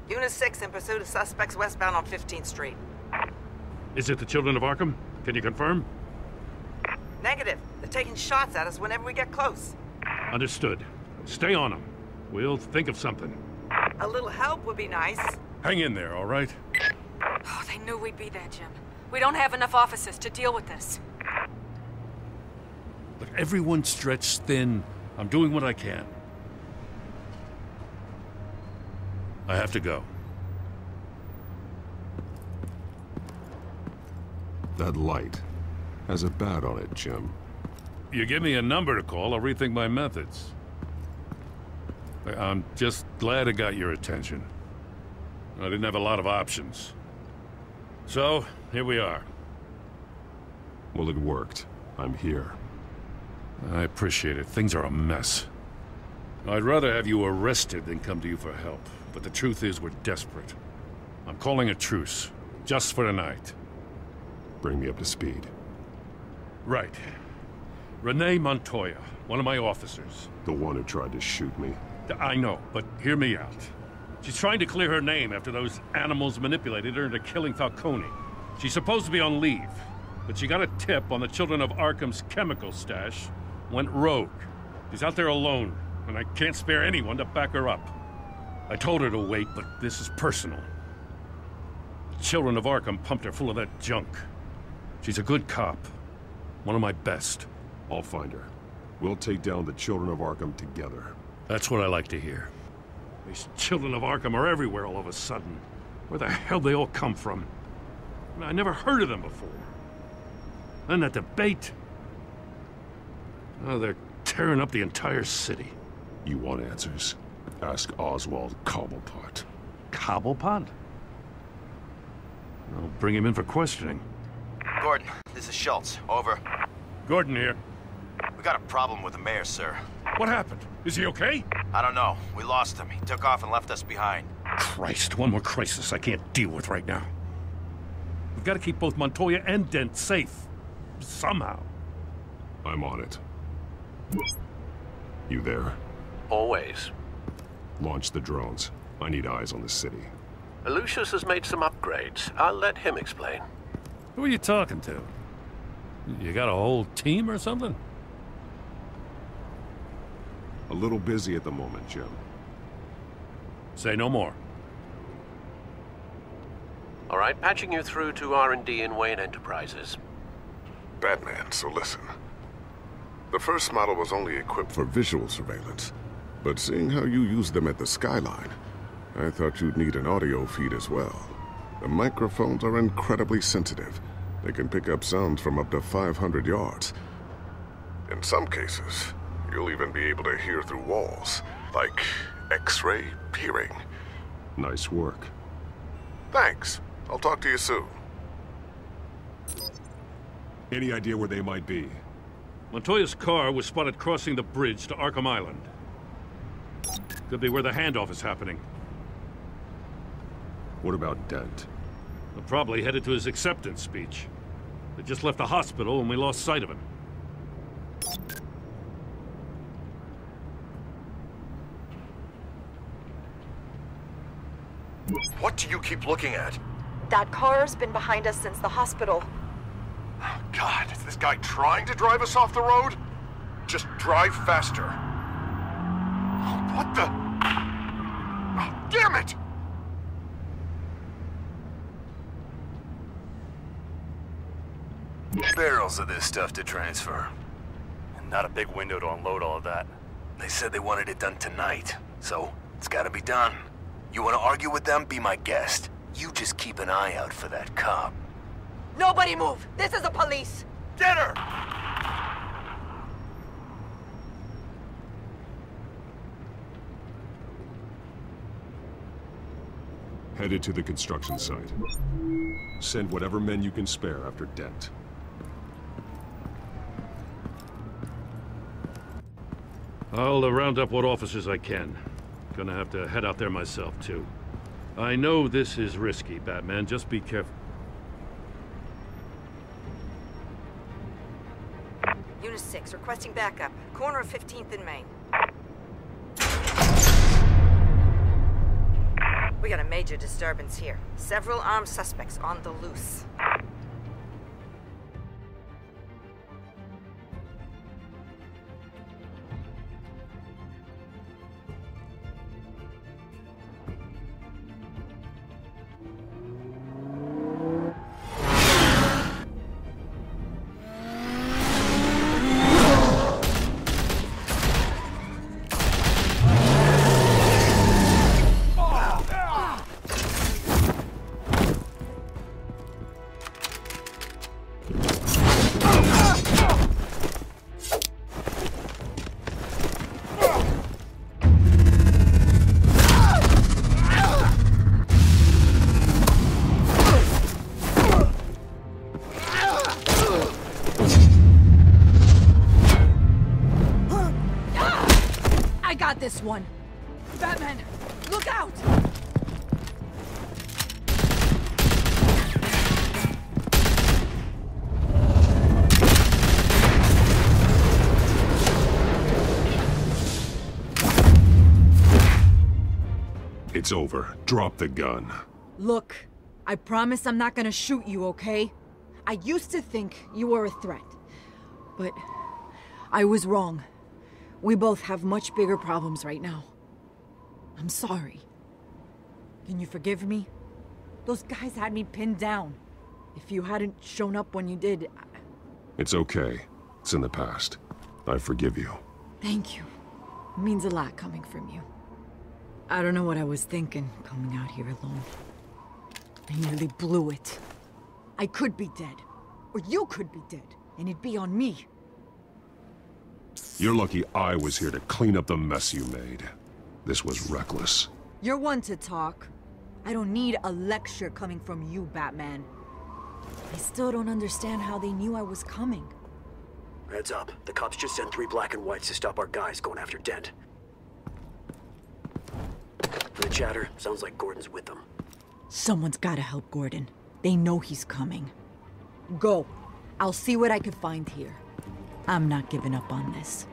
Unit 6 in pursuit of suspects westbound on 15th Street. Is it the Children of Arkham? Can you confirm? Negative. They're taking shots at us whenever we get close. Understood. Stay on them. We'll think of something. A little help would be nice. Hang in there, all right? Oh, they knew we'd be there, Jim. We don't have enough officers to deal with this. Look, everyone's stretched thin. I'm doing what I can. I have to go. That light has a bat on it, Jim. You give me a number to call, I'll rethink my methods. I'm just glad I got your attention. I didn't have a lot of options. So, here we are. Well, it worked. I'm here. I appreciate it. Things are a mess. I'd rather have you arrested than come to you for help. But the truth is, we're desperate. I'm calling a truce. Just for tonight. Bring me up to speed. Right. Renee Montoya, one of my officers. The one who tried to shoot me. I know, but hear me out. She's trying to clear her name after those animals manipulated her into killing Falcone. She's supposed to be on leave, but she got a tip on the Children of Arkham's chemical stash, went rogue. She's out there alone, and I can't spare anyone to back her up. I told her to wait, but this is personal. The Children of Arkham pumped her full of that junk. She's a good cop. One of my best. I'll find her. We'll take down the Children of Arkham together. That's what I like to hear. These Children of Arkham are everywhere all of a sudden. Where the hell they all come from? I never heard of them before. Then that debate. Oh, they're tearing up the entire city. You want answers? Ask Oswald Cobblepot. Cobblepot? I'll bring him in for questioning. Gordon, this is Schultz. Over. Gordon here. We got a problem with the mayor, sir. What happened? Is he okay? I don't know. We lost him. He took off and left us behind. Christ, one more crisis I can't deal with right now. We've got to keep both Montoya and Dent safe. Somehow. I'm on it. You there? Always. Launch the drones. I need eyes on the city. Lucius has made some upgrades. I'll let him explain. Who are you talking to? You got a whole team or something? A little busy at the moment, Jim. Say no more. All right, patching you through to R&D in Wayne Enterprises. Batman, so listen. The first model was only equipped for visual surveillance, but seeing how you use them at the skyline, I thought you'd need an audio feed as well. The microphones are incredibly sensitive. They can pick up sounds from up to 500 yards. In some cases, you'll even be able to hear through walls, like X-ray peering. Nice work. Thanks. I'll talk to you soon. Any idea where they might be? Montoya's car was spotted crossing the bridge to Arkham Island. Could be where the handoff is happening. What about Dent? They're probably headed to his acceptance speech. They just left the hospital and we lost sight of him. What do you keep looking at? That car's been behind us since the hospital. Oh, God, is this guy trying to drive us off the road? Just drive faster. Oh, what the? Oh, damn it! Barrels of this stuff to transfer. And not a big window to unload all of that. They said they wanted it done tonight, so it's gotta be done. You wanna argue with them? Be my guest. You just keep an eye out for that cop. Nobody move! This is the police! Get her! Headed to the construction site. Send whatever men you can spare after Dent. I'll round up what officers I can. Gonna have to head out there myself, too. I know this is risky, Batman. Just be careful. Unit 6, requesting backup. Corner of 15th and Main. We got a major disturbance here. Several armed suspects on the loose. This one. Batman, look out! It's over. Drop the gun. Look, I promise I'm not gonna shoot you, okay? I used to think you were a threat, but I was wrong. We both have much bigger problems right now. I'm sorry. Can you forgive me? Those guys had me pinned down. If you hadn't shown up when you did... It's okay. It's in the past. I forgive you. Thank you. It means a lot coming from you. I don't know what I was thinking, coming out here alone. I nearly blew it. I could be dead. Or you could be dead. And it'd be on me. You're lucky I was here to clean up the mess you made. This was reckless. You're one to talk. I don't need a lecture coming from you, Batman. I still don't understand how they knew I was coming. Heads up. The cops just sent 3 black and whites to stop our guys going after Dent. From the chatter, sounds like Gordon's with them. Someone's gotta help Gordon. They know he's coming. Go. I'll see what I can find here. I'm not giving up on this.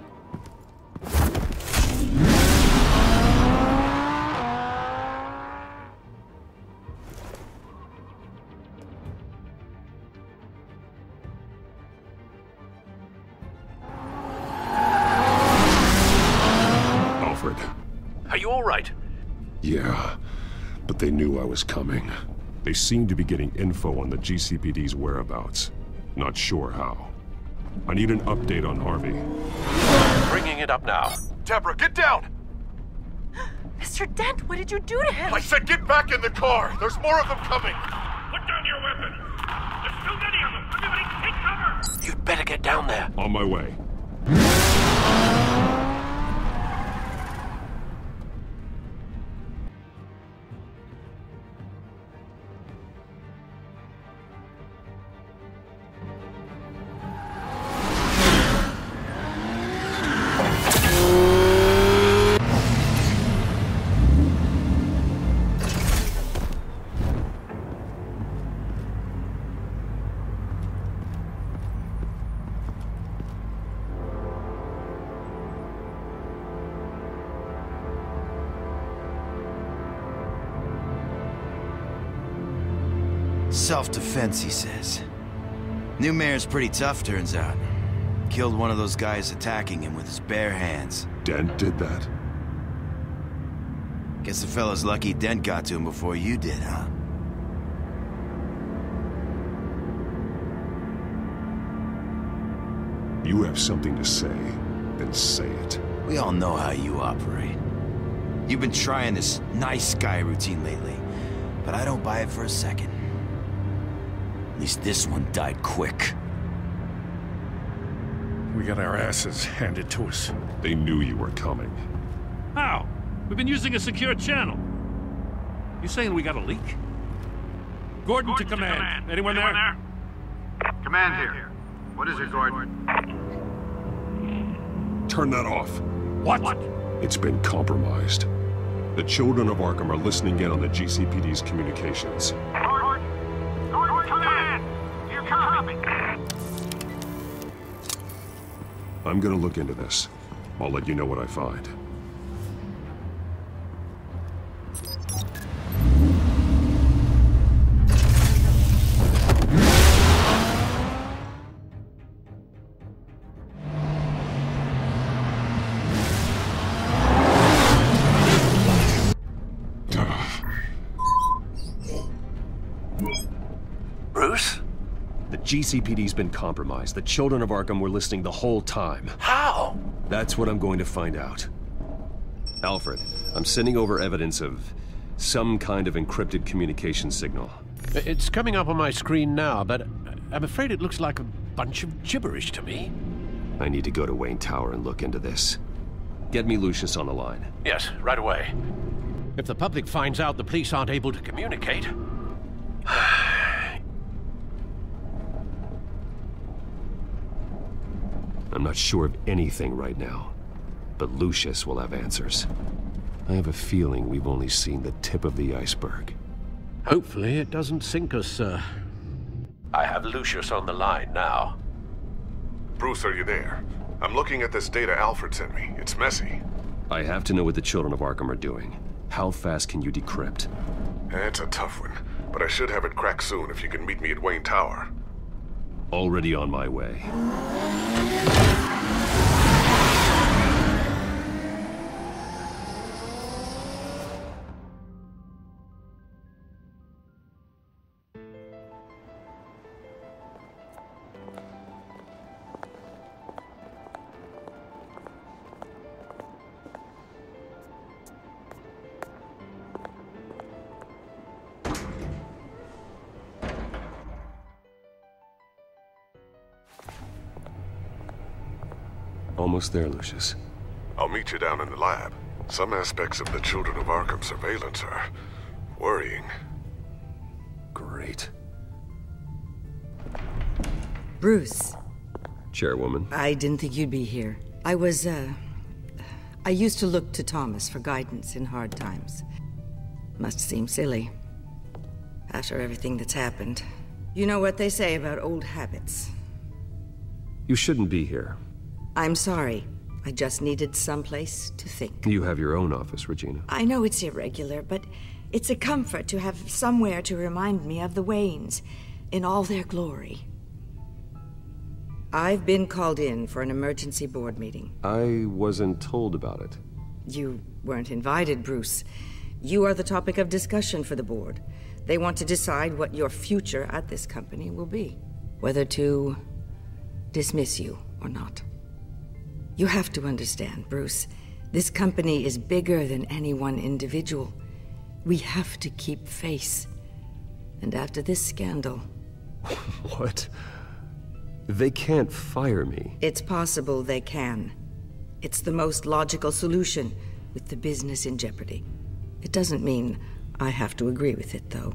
Alfred. Are you all right? Yeah, but they knew I was coming. They seemed to be getting info on the GCPD's whereabouts. Not sure how. I need an update on Harvey. Bringing it up now. Deborah, get down! Mr. Dent, what did you do to him? I said get back in the car! There's more of them coming! Put down your weapon! There's too many of them! Everybody take cover! You'd better get down there. On my way. Self-defense, he says. New mayor's pretty tough, turns out. Killed one of those guys attacking him with his bare hands. Dent did that? Guess the fella's lucky Dent got to him before you did, huh? You have something to say, then say it. We all know how you operate. You've been trying this nice guy routine lately, but I don't buy it for a second. At least this one died quick. We got our asses handed to us. They knew you were coming. How? We've been using a secure channel. You saying we got a leak? Gordon to command. Anyone there? Command here. What is it, Gordon? Turn that off. What? It's been compromised. The children of Arkham are listening in on the GCPD's communications. Gordon, command! You copy? I'm gonna look into this. I'll let you know what I find. GCPD's been compromised. The children of Arkham were listening the whole time. How? That's what I'm going to find out. Alfred, I'm sending over evidence of some kind of encrypted communication signal. It's coming up on my screen now, but I'm afraid it looks like a bunch of gibberish to me. I need to go to Wayne Tower and look into this. Get me Lucius on the line. Yes, right away. If the public finds out the police aren't able to communicate... I'm not sure of anything right now, but Lucius will have answers. I have a feeling we've only seen the tip of the iceberg. Hopefully it doesn't sink us, sir. I have Lucius on the line now. Bruce, are you there? I'm looking at this data Alfred sent me. It's messy. I have to know what the children of Arkham are doing. How fast can you decrypt? It's a tough one, but I should have it cracked soon if you can meet me at Wayne Tower. Already on my way. Almost there, Lucius. I'll meet you down in the lab. Some aspects of the Children of Arkham surveillance are worrying. Great. Bruce. Chairwoman. I didn't think you'd be here. I used to look to Thomas for guidance in hard times. Must seem silly. After everything that's happened. You know what they say about old habits. You shouldn't be here. I'm sorry. I just needed someplace to think. You have your own office, Regina. I know it's irregular, but it's a comfort to have somewhere to remind me of the Waynes in all their glory. I've been called in for an emergency board meeting. I wasn't told about it. You weren't invited, Bruce. You are the topic of discussion for the board. They want to decide what your future at this company will be. Whether to dismiss you or not. You have to understand, Bruce. This company is bigger than any one individual. We have to keep face. And after this scandal... What? They can't fire me. It's possible they can. It's the most logical solution, with the business in jeopardy. It doesn't mean I have to agree with it, though.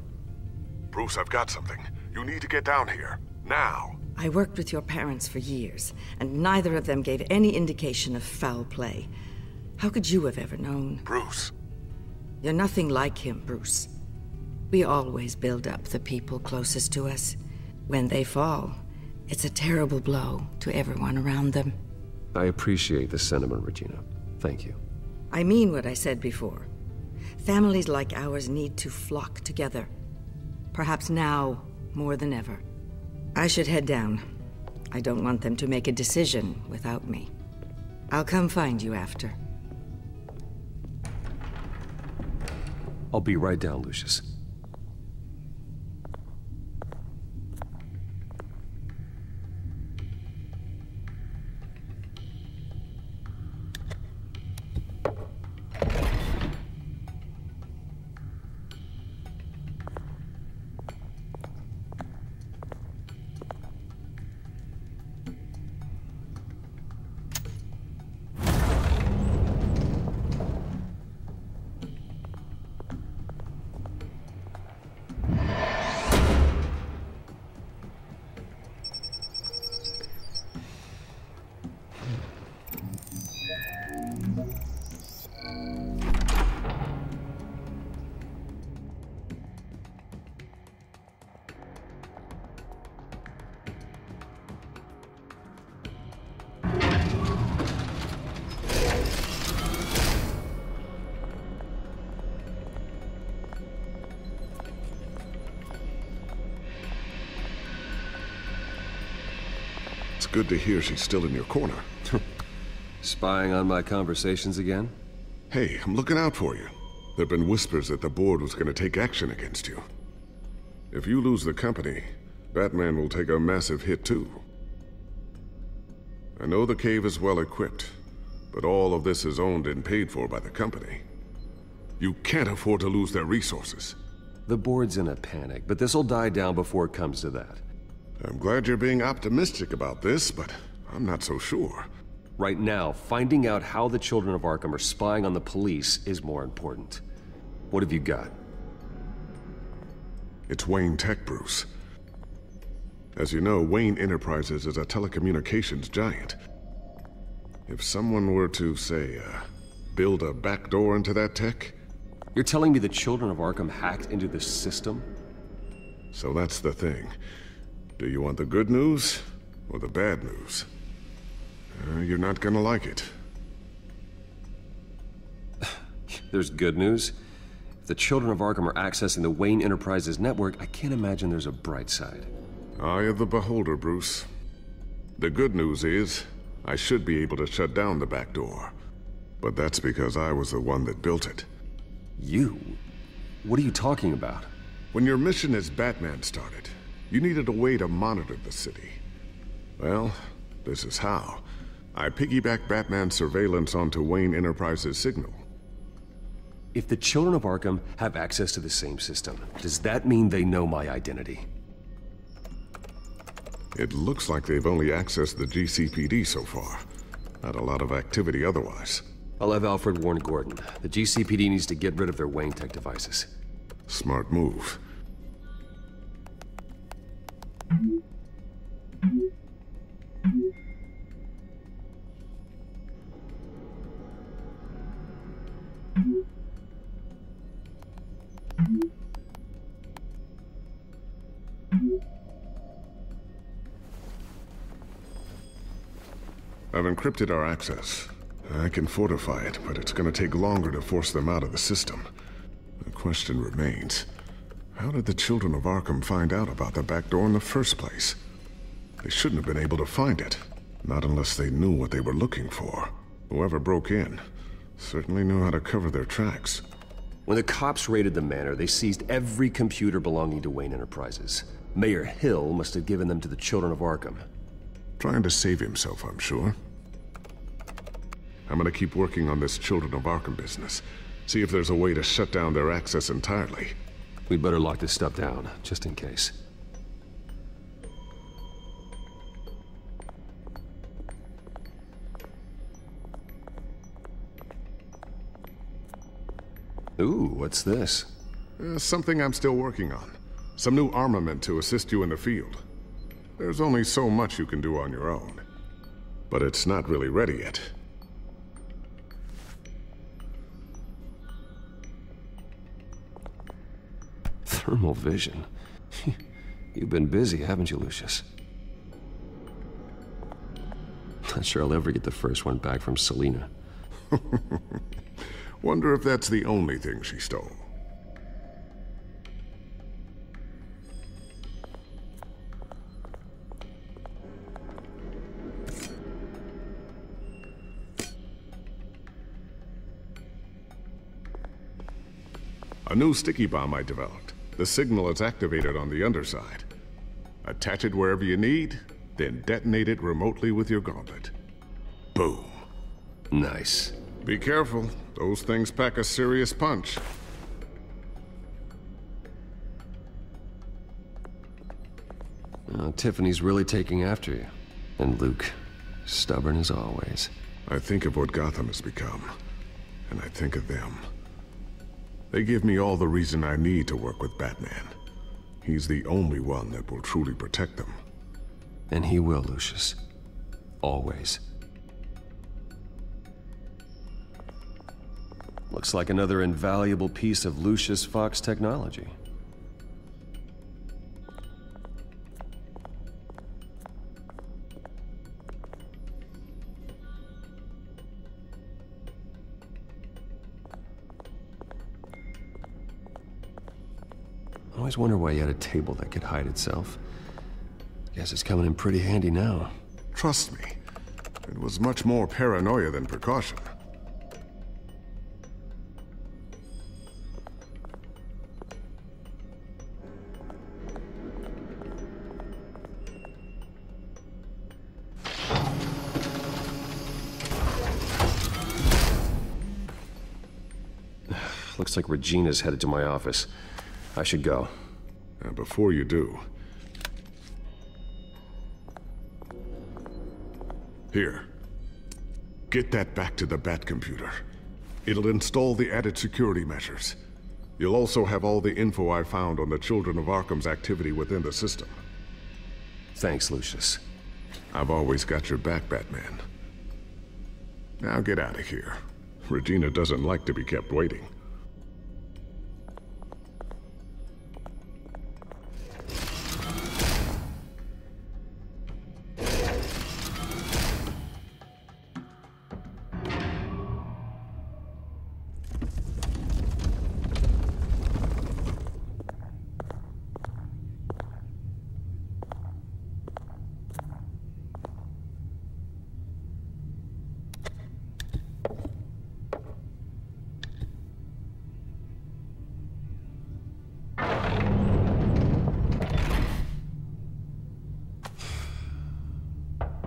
Bruce, I've got something. You need to get down here. Now. I worked with your parents for years, and neither of them gave any indication of foul play. How could you have ever known? Bruce. You're nothing like him, Bruce. We always build up the people closest to us. When they fall, it's a terrible blow to everyone around them. I appreciate the sentiment, Regina. Thank you. I mean what I said before. Families like ours need to flock together. Perhaps now more than ever. I should head down. I don't want them to make a decision without me. I'll come find you after. I'll be right down, Lucius. It's good to hear she's still in your corner. Spying on my conversations again? Hey, I'm looking out for you. There've been whispers that the board was going to take action against you. If you lose the company, Batman will take a massive hit too. I know the cave is well equipped, but all of this is owned and paid for by the company. You can't afford to lose their resources. The board's in a panic, but this'll die down before it comes to that. I'm glad you're being optimistic about this, but I'm not so sure. Right now, finding out how the Children of Arkham are spying on the police is more important. What have you got? It's Wayne Tech, Bruce. As you know, Wayne Enterprises is a telecommunications giant. If someone were to, say, build a backdoor into that tech... You're telling me the Children of Arkham hacked into this system? So that's the thing. Do you want the good news or the bad news? You're not gonna like it. There's good news. If the Children of Arkham are accessing the Wayne Enterprises network, I can't imagine there's a bright side. Eye of the beholder, Bruce. The good news is, I should be able to shut down the back door. But that's because I was the one that built it. You? What are you talking about? When your mission as Batman started, you needed a way to monitor the city. Well, this is how. I piggybacked Batman's surveillance onto Wayne Enterprises' signal. If the Children of Arkham have access to the same system, does that mean they know my identity? It looks like they've only accessed the GCPD so far. Not a lot of activity otherwise. I'll have Alfred warn Gordon. The GCPD needs to get rid of their Wayne Tech devices. Smart move. I've encrypted our access. I can fortify it, but it's gonna take longer to force them out of the system. The question remains, how did the Children of Arkham find out about the back door in the first place? They shouldn't have been able to find it. Not unless they knew what they were looking for. Whoever broke in certainly knew how to cover their tracks. When the cops raided the manor, they seized every computer belonging to Wayne Enterprises. Mayor Hill must have given them to the Children of Arkham. Trying to save himself, I'm sure. I'm gonna keep working on this Children of Arkham business. See if there's a way to shut down their access entirely. We'd better lock this stuff down, just in case. Ooh, what's this? Something I'm still working on. Some new armament to assist you in the field. There's only so much you can do on your own. But it's not really ready yet. Thermal vision. You've been busy, haven't you, Lucius? Not sure I'll ever get the first one back from Selina. Wonder if that's the only thing she stole. A new sticky bomb I developed. The signal is activated on the underside. Attach it wherever you need, then detonate it remotely with your gauntlet. Boom. Nice. Be careful. Those things pack a serious punch. Tiffany's really taking after you. And Luke, stubborn as always. I think of what Gotham has become, and I think of them. They give me all the reason I need to work with Batman. He's the only one that will truly protect them. And he will, Lucius. Always. Looks like another invaluable piece of Lucius Fox technology. I always wonder why you had a table that could hide itself. Guess it's coming in pretty handy now. Trust me, it was much more paranoia than precaution. Looks like Regina's headed to my office. I should go. And before you do... Here. Get that back to the Bat computer. It'll install the added security measures. You'll also have all the info I found on the Children of Arkham's activity within the system. Thanks, Lucius. I've always got your back, Batman. Now get out of here. Regina doesn't like to be kept waiting.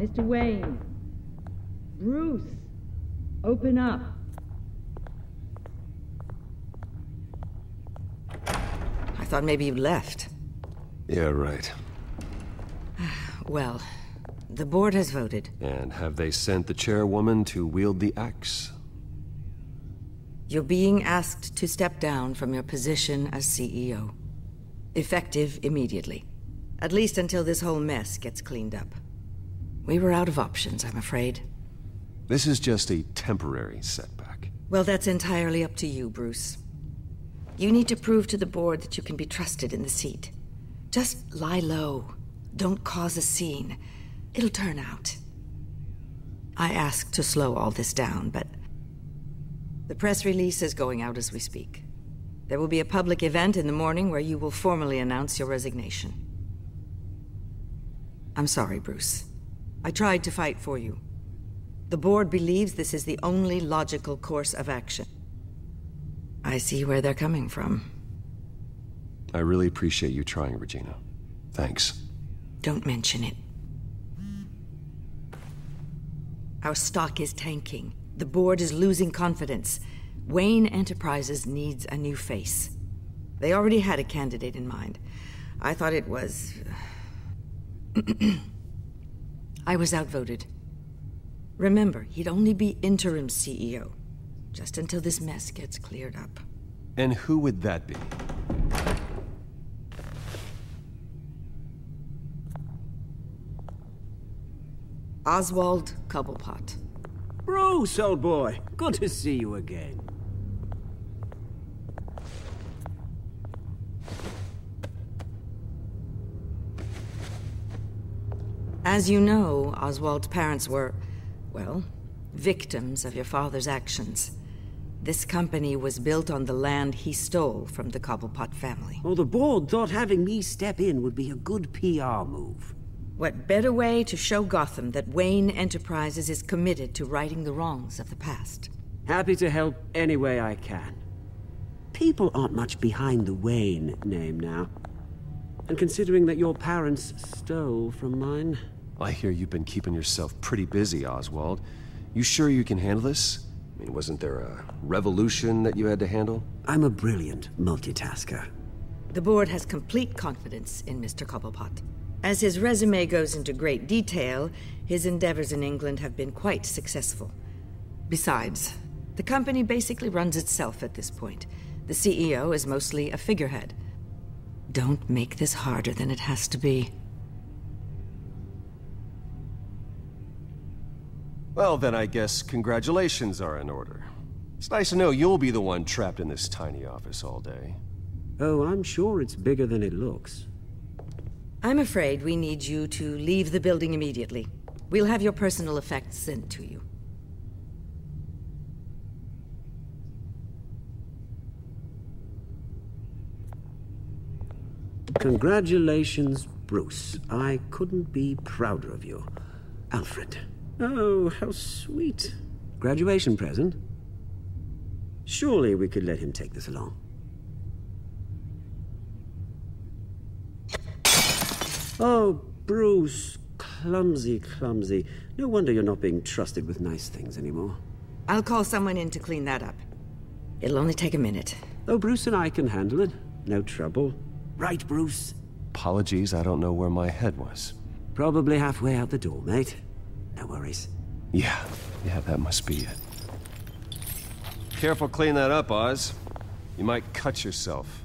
Mr. Wayne. Bruce. Open up. I thought maybe you left. Yeah, right. Well, the board has voted. And have they sent the chairwoman to wield the axe? You're being asked to step down from your position as CEO. Effective immediately. At least until this whole mess gets cleaned up. We were out of options, I'm afraid. This is just a temporary setback. Well, that's entirely up to you, Bruce. You need to prove to the board that you can be trusted in the seat. Just lie low. Don't cause a scene. It'll turn out. I asked to slow all this down, but... the press release is going out as we speak. There will be a public event in the morning where you will formally announce your resignation. I'm sorry, Bruce. I tried to fight for you. The board believes this is the only logical course of action. I see where they're coming from. I really appreciate you trying, Regina. Thanks. Don't mention it. Our stock is tanking. The board is losing confidence. Wayne Enterprises needs a new face. They already had a candidate in mind. I thought it was... I was outvoted. Remember, he'd only be interim CEO, just until this mess gets cleared up. And who would that be? Oswald Cobblepot. Bruce, old boy. Good to see you again. As you know, Oswald's parents were, well, victims of your father's actions. This company was built on the land he stole from the Cobblepot family. Well, the board thought having me step in would be a good PR move. What better way to show Gotham that Wayne Enterprises is committed to righting the wrongs of the past? Happy to help any way I can. People aren't much behind the Wayne name now. And considering that your parents stole from mine... I hear you've been keeping yourself pretty busy, Oswald. You sure you can handle this? I mean, wasn't there a revolution that you had to handle? I'm a brilliant multitasker. The board has complete confidence in Mr. Cobblepot. As his resume goes into great detail, his endeavors in England have been quite successful. Besides, the company basically runs itself at this point. The CEO is mostly a figurehead. Don't make this harder than it has to be. Well, then I guess congratulations are in order. It's nice to know you'll be the one trapped in this tiny office all day. Oh, I'm sure it's bigger than it looks. I'm afraid we need you to leave the building immediately. We'll have your personal effects sent to you. Congratulations, Bruce. I couldn't be prouder of you. Alfred. Oh, how sweet. Graduation present? Surely we could let him take this along. Oh, Bruce. Clumsy, clumsy. No wonder you're not being trusted with nice things anymore. I'll call someone in to clean that up. It'll only take a minute. Oh, Bruce and I can handle it. No trouble. Right, Bruce? Apologies, I don't know where my head was. Probably halfway out the door, mate. No worries. Yeah, that must be it. Careful cleaning that up, Oz. You might cut yourself.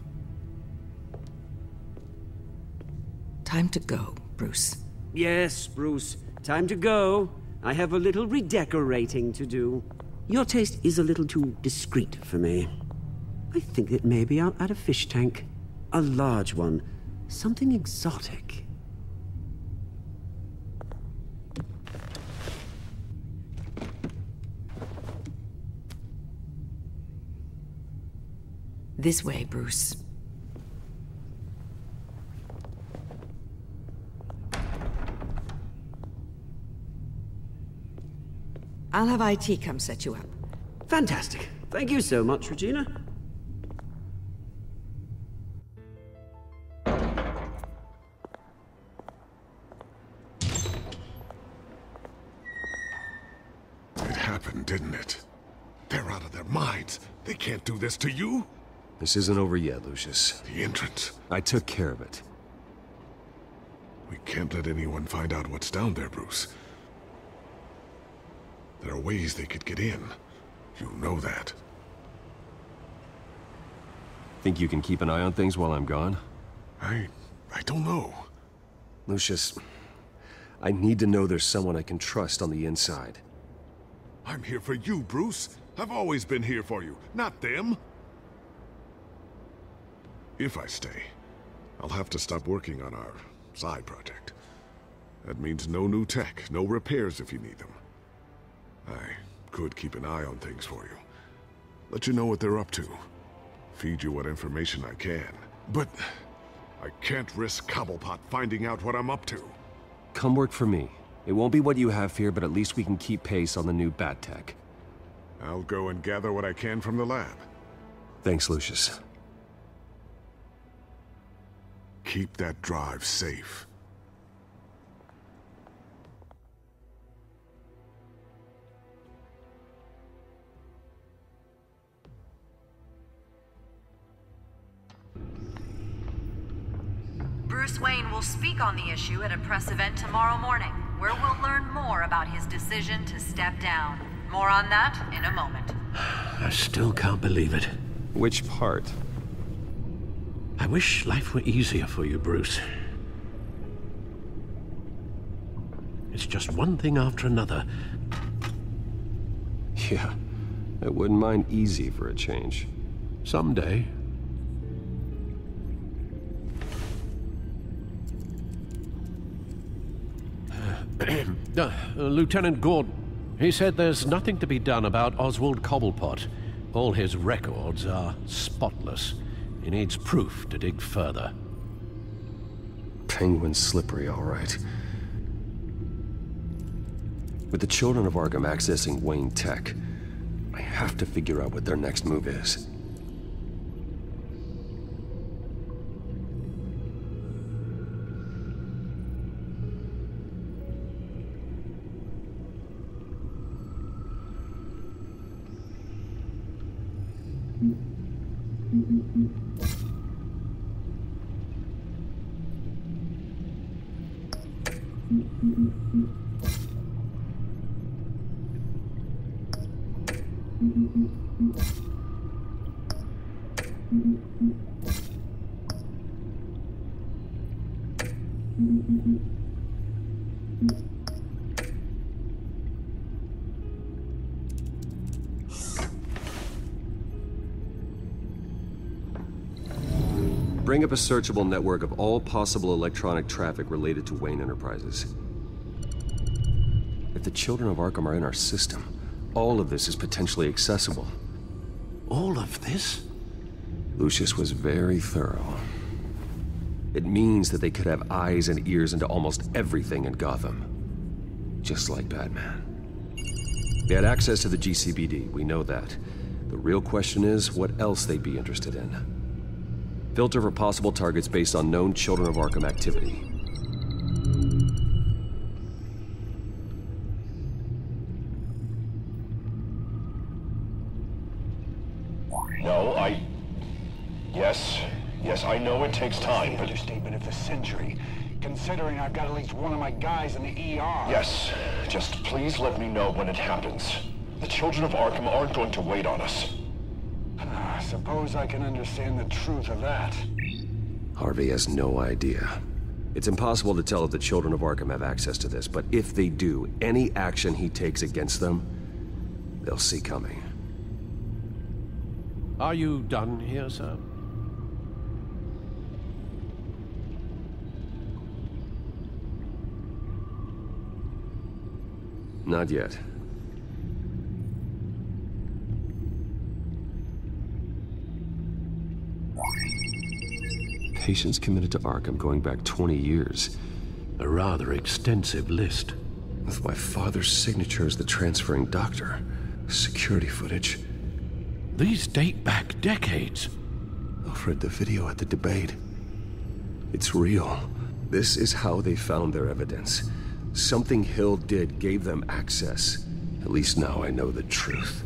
Time to go, Bruce. Yes, Bruce. Time to go. I have a little redecorating to do. Your taste is a little too discreet for me. I think that maybe I'll add a fish tank. A large one. Something exotic. This way, Bruce. I'll have IT come set you up. Fantastic. Thank you so much, Regina. It happened, didn't it? They're out of their minds. They can't do this to you. This isn't over yet, Lucius. The entrance. I took care of it. We can't let anyone find out what's down there, Bruce. There are ways they could get in. You know that. Think you can keep an eye on things while I'm gone? I don't know. Lucius, I need to know there's someone I can trust on the inside. I'm here for you, Bruce. I've always been here for you, not them. If I stay, I'll have to stop working on our side project. That means no new tech, no repairs if you need them. I could keep an eye on things for you. Let you know what they're up to. Feed you what information I can. But I can't risk Cobblepot finding out what I'm up to. Come work for me. It won't be what you have here, but at least we can keep pace on the new bat tech. I'll go and gather what I can from the lab. Thanks, Lucius. Keep that drive safe. Bruce Wayne will speak on the issue at a press event tomorrow morning, where we'll learn more about his decision to step down. More on that in a moment. I still can't believe it. Which part? I wish life were easier for you, Bruce. It's just one thing after another. Yeah, I wouldn't mind easy for a change. Someday. Lieutenant Gordon, he said there's nothing to be done about Oswald Cobblepot. All his records are spotless. He needs proof to dig further. Penguin's slippery, all right. With the children of Arkham accessing Wayne Tech, I have to figure out what their next move is. Bring up a searchable network of all possible electronic traffic related to Wayne Enterprises. If the children of Arkham are in our system, all of this is potentially accessible. All of this? Lucius was very thorough. It means that they could have eyes and ears into almost everything in Gotham. Just like Batman. They had access to the GCPD, we know that. The real question is, what else they'd be interested in. Filter for possible targets based on known Children of Arkham activity. No, Yes, I know it takes time, but... Understatement of the century, considering I've got at least one of my guys in the ER. Yes, just please let me know when it happens. The children of Arkham aren't going to wait on us. I suppose I can understand the truth of that. Harvey has no idea. It's impossible to tell if the children of Arkham have access to this, but if they do, any action he takes against them, they'll see coming. Are you done here, sir? Not yet. Patients committed to Arkham going back 20 years. A rather extensive list. With my father's signature as the transferring doctor. Security footage. These date back decades. Alfred, the video at the debate. It's real. This is how they found their evidence. Something Hill did gave them access. At least now I know the truth.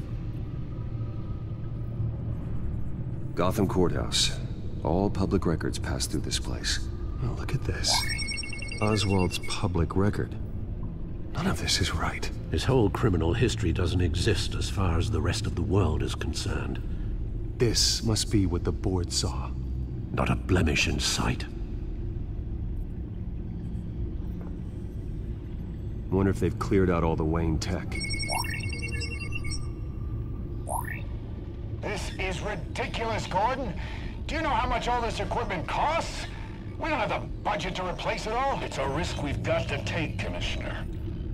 Gotham Courthouse. All public records pass through this place. Oh, look at this. Oswald's public record. None of this is right. His whole criminal history doesn't exist as far as the rest of the world is concerned. This must be what the board saw. Not a blemish in sight. Wonder if they've cleared out all the Wayne tech. This is ridiculous, Gordon. Do you know how much all this equipment costs? We don't have the budget to replace it all. It's a risk we've got to take, Commissioner.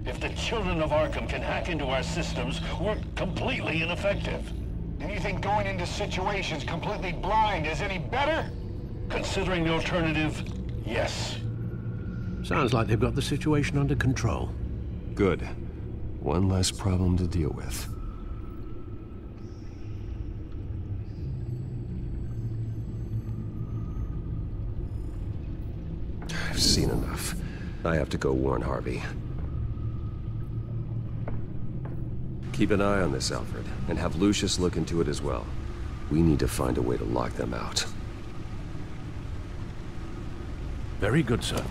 If the children of Arkham can hack into our systems, we're completely ineffective. And you think going into situations completely blind is any better? Considering the alternative, yes. Sounds like they've got the situation under control. Good. One less problem to deal with. I've seen enough. I have to go warn Harvey. Keep an eye on this, Alfred, and have Lucius look into it as well. We need to find a way to lock them out. Very good, sir.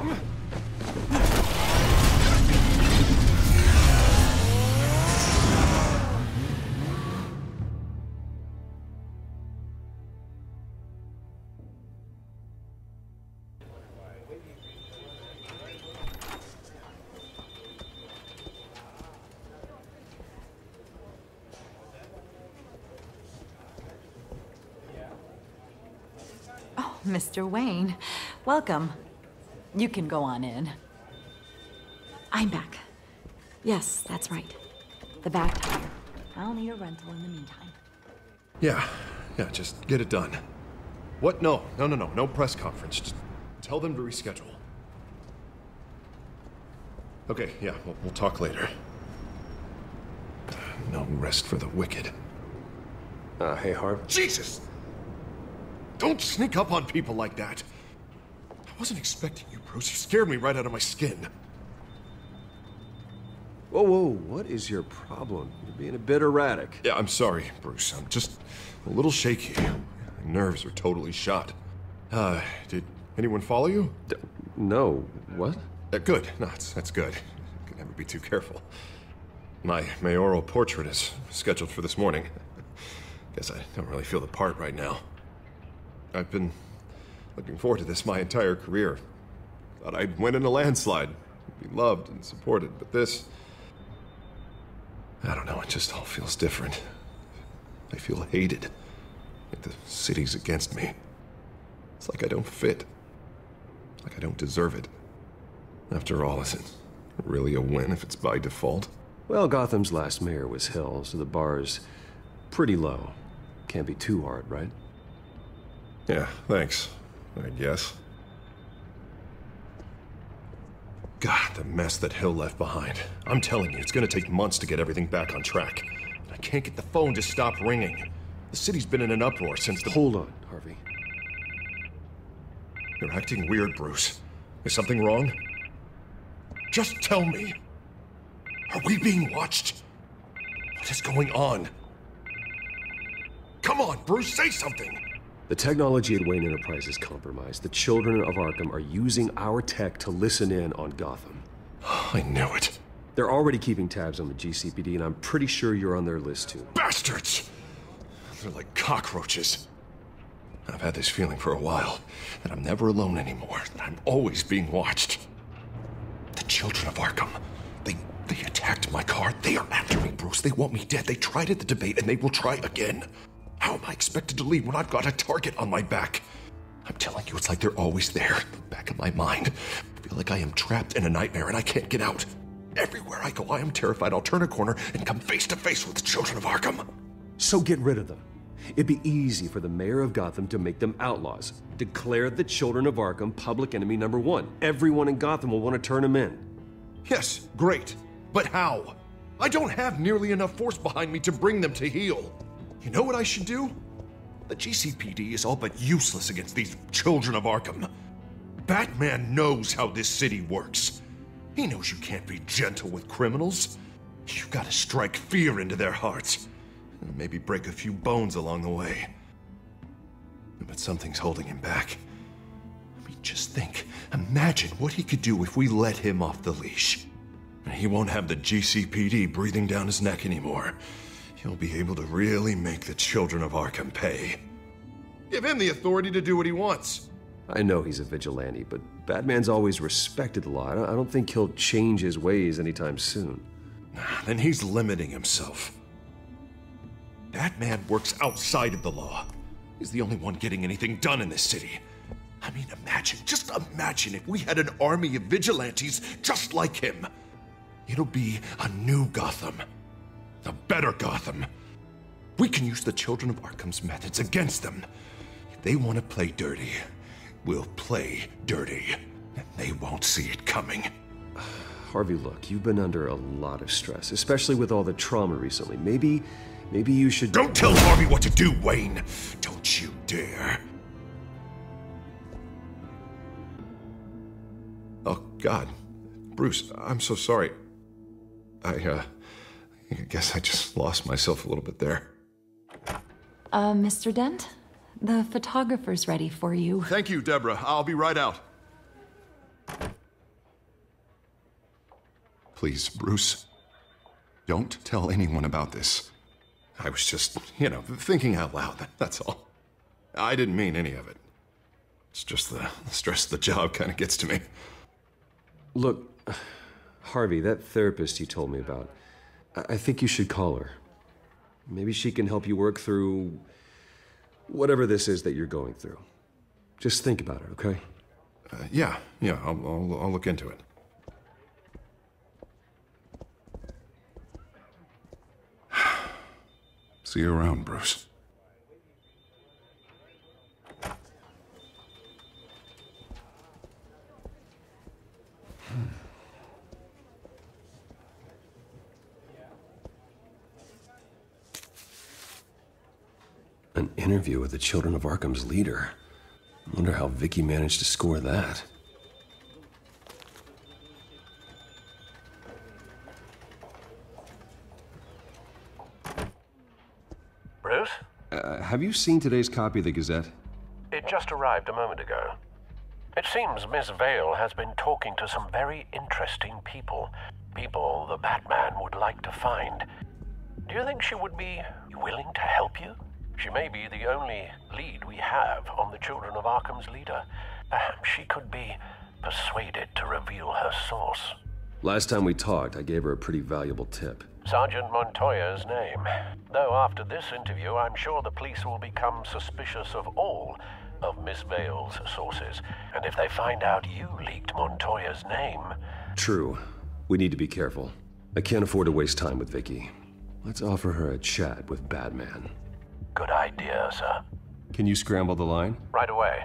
Mr. Wayne, welcome. You can go on in. I'm back. Yes, that's right. The back tire. I'll need a rental in the meantime. Yeah, just get it done. What? No press conference. Just tell them to reschedule. Okay, yeah, we'll talk later. No rest for the wicked. Hey, Harv. Jesus! Don't sneak up on people like that. I wasn't expecting you, Bruce. You scared me right out of my skin. Whoa, what is your problem? You're being a bit erratic. Yeah, I'm sorry, Bruce. I'm just a little shaky. My nerves are totally shot. Did anyone follow you? No. What? Good. No, that's good. You can never be too careful. My mayoral portrait is scheduled for this morning. Guess I don't really feel the part right now. I've been looking forward to this my entire career. Thought I'd win in a landslide, be loved and supported, but this... I don't know, it just all feels different. I feel hated. Like the city's against me. It's like I don't fit. Like I don't deserve it. After all, is it really a win if it's by default? Well, Gotham's last mayor was Hill, so the bar's pretty low. Can't be too hard, right? Yeah, thanks, I guess. God, the mess that Hill left behind. I'm telling you, it's gonna take months to get everything back on track. I can't get the phone to stop ringing. The city's been in an uproar since the... Hold on, Harvey. You're acting weird, Bruce. Is something wrong? Just tell me. Are we being watched? What is going on? Come on, Bruce, say something! The technology at Wayne Enterprise is compromised. The children of Arkham are using our tech to listen in on Gotham. I knew it. They're already keeping tabs on the GCPD, and I'm pretty sure you're on their list too. Bastards! They're like cockroaches. I've had this feeling for a while, that I'm never alone anymore, that I'm always being watched. The children of Arkham, they attacked my car. They are after me, Bruce. They want me dead. They tried at the debate, and they will try again. How am I expected to leave when I've got a target on my back? I'm telling you, it's like they're always there, in the back of my mind. I feel like I am trapped in a nightmare and I can't get out. Everywhere I go, I am terrified I'll turn a corner and come face to face with the children of Arkham. So get rid of them. It'd be easy for the mayor of Gotham to make them outlaws. Declare the children of Arkham public enemy number 1. Everyone in Gotham will want to turn them in. Yes, great. But how? I don't have nearly enough force behind me to bring them to heel. You know what I should do? The GCPD is all but useless against these children of Arkham. Batman knows how this city works. He knows you can't be gentle with criminals. You gotta strike fear into their hearts. And maybe break a few bones along the way. But something's holding him back. I mean, just think. Imagine what he could do if we let him off the leash. He won't have the GCPD breathing down his neck anymore. He'll be able to really make the children of Arkham pay. Give him the authority to do what he wants. I know he's a vigilante, but Batman's always respected the law. I don't think he'll change his ways anytime soon. Then he's limiting himself. Batman works outside of the law. He's the only one getting anything done in this city. I mean, just imagine if we had an army of vigilantes just like him. It'll be a new Gotham. A better Gotham. We can use the children of Arkham's methods against them. If they want to play dirty, we'll play dirty. And they won't see it coming. Harvey, look, you've been under a lot of stress, especially with all the trauma recently. Maybe you should... Don't tell Harvey what to do, Wayne! Don't you dare. Oh, God. Bruce, I'm so sorry. I guess I just lost myself a little bit there. Mr. Dent? The photographer's ready for you. Thank you, Deborah. I'll be right out. Please, Bruce, don't tell anyone about this. I was just, thinking out loud, that's all. I didn't mean any of it. It's just the stress of the job kind of gets to me. Look, Harvey, that therapist you told me about, I think you should call her. Maybe she can help you work through whatever this is that you're going through. Just think about it, okay? Yeah, I'll look into it. See you around, Bruce. An interview with the Children of Arkham's leader. I wonder how Vicky managed to score that. Bruce? Have you seen today's copy of the Gazette? It just arrived a moment ago. It seems Miss Vale has been talking to some very interesting people. People the Batman would like to find. Do you think she would be willing to help you? She may be the only lead we have on the Children of Arkham's leader. Perhaps she could be persuaded to reveal her source. Last time we talked, I gave her a pretty valuable tip. Sergeant Montoya's name. Though after this interview, I'm sure the police will become suspicious of all of Miss Vale's sources. And if they find out you leaked Montoya's name... True. We need to be careful. I can't afford to waste time with Vicky. Let's offer her a chat with Batman. Good idea, sir. Can you scramble the line? Right away.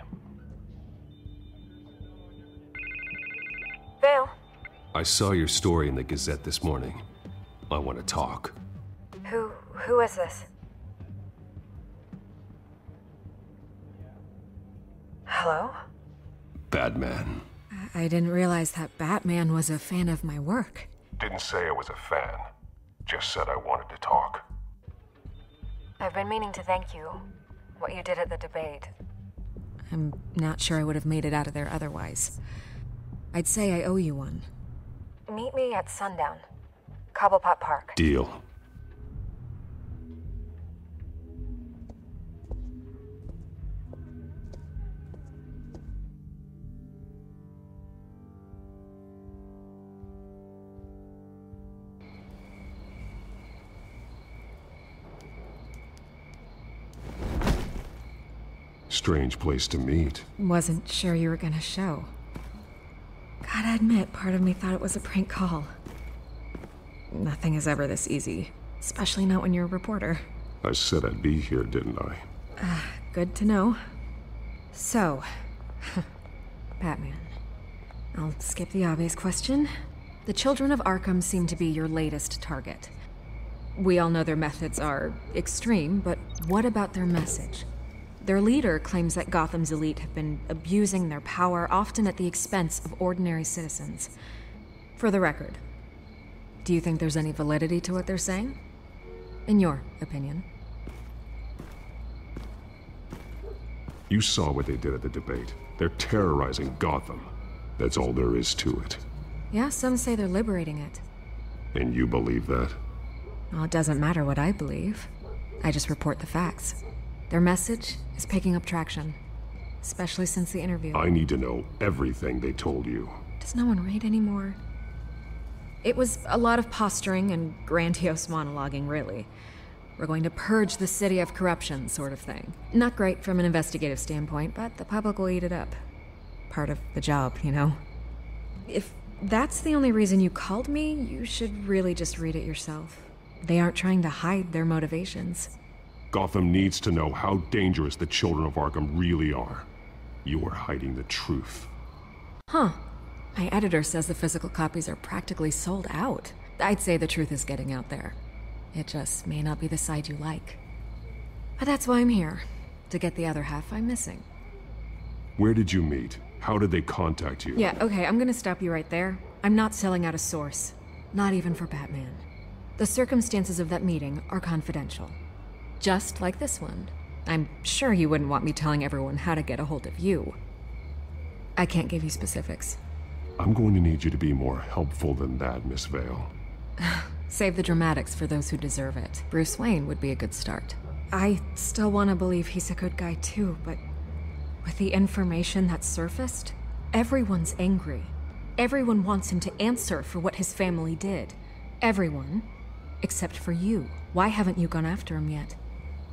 Vale. I saw your story in the Gazette this morning. I want to talk. Who is this? Hello? Batman. I didn't realize that Batman was a fan of my work. Didn't say I was a fan. Just said I wanted to talk. I've been meaning to thank you. What you did at the debate. I'm not sure I would have made it out of there otherwise. I'd say I owe you one. Meet me at sundown. Cobblepot Park. Deal. Strange place to meet. Wasn't sure you were gonna show. Gotta admit, part of me thought it was a prank call. Nothing is ever this easy, especially not when you're a reporter. I said I'd be here, didn't I? Good to know. So, Batman. I'll skip the obvious question. The children of Arkham seem to be your latest target. We all know their methods are extreme, but what about their message? Their leader claims that Gotham's elite have been abusing their power, often at the expense of ordinary citizens. For the record, do you think there's any validity to what they're saying? In your opinion? You saw what they did at the debate. They're terrorizing Gotham. That's all there is to it. Yeah, some say they're liberating it. And you believe that? Well, it doesn't matter what I believe. I just report the facts. Their message is picking up traction, especially since the interview. I need to know everything they told you. Does no one read anymore? It was a lot of posturing and grandiose monologuing, really. We're going to purge the city of corruption, sort of thing. Not great from an investigative standpoint, but the public will eat it up. Part of the job, you know? If that's the only reason you called me, you should really just read it yourself. They aren't trying to hide their motivations. Gotham needs to know how dangerous the children of Arkham really are. You are hiding the truth. Huh. My editor says the physical copies are practically sold out. I'd say the truth is getting out there. It just may not be the side you like. But that's why I'm here, to get the other half I'm missing. Where did you meet? How did they contact you? Yeah, okay, I'm gonna stop you right there. I'm not selling out a source. Not even for Batman. The circumstances of that meeting are confidential. Just like this one. I'm sure you wouldn't want me telling everyone how to get a hold of you. I can't give you specifics. I'm going to need you to be more helpful than that, Miss Vale. Save the dramatics for those who deserve it. Bruce Wayne would be a good start. I still want to believe he's a good guy too, but with the information that surfaced, everyone's angry. Everyone wants him to answer for what his family did. Everyone, except for you. Why haven't you gone after him yet?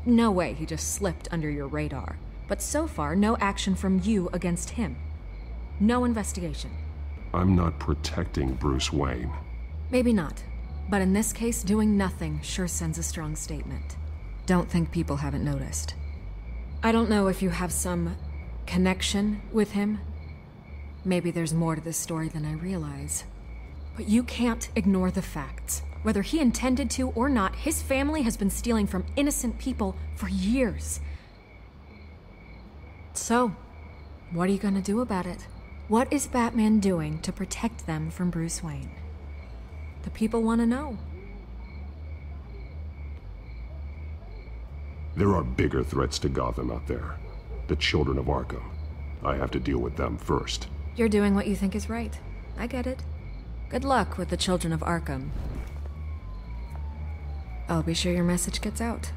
No way he just slipped under your radar. But so far, no action from you against him. No investigation. I'm not protecting Bruce Wayne. Maybe not. But in this case, doing nothing sure sends a strong statement. Don't think people haven't noticed. I don't know if you have some connection with him. Maybe there's more to this story than I realize. But you can't ignore the facts. Whether he intended to or not, his family has been stealing from innocent people for years. So, what are you gonna do about it? What is Batman doing to protect them from Bruce Wayne? The people want to know. There are bigger threats to Gotham out there. The children of Arkham. I have to deal with them first. You're doing what you think is right. I get it. Good luck with the children of Arkham. I'll be sure your message gets out.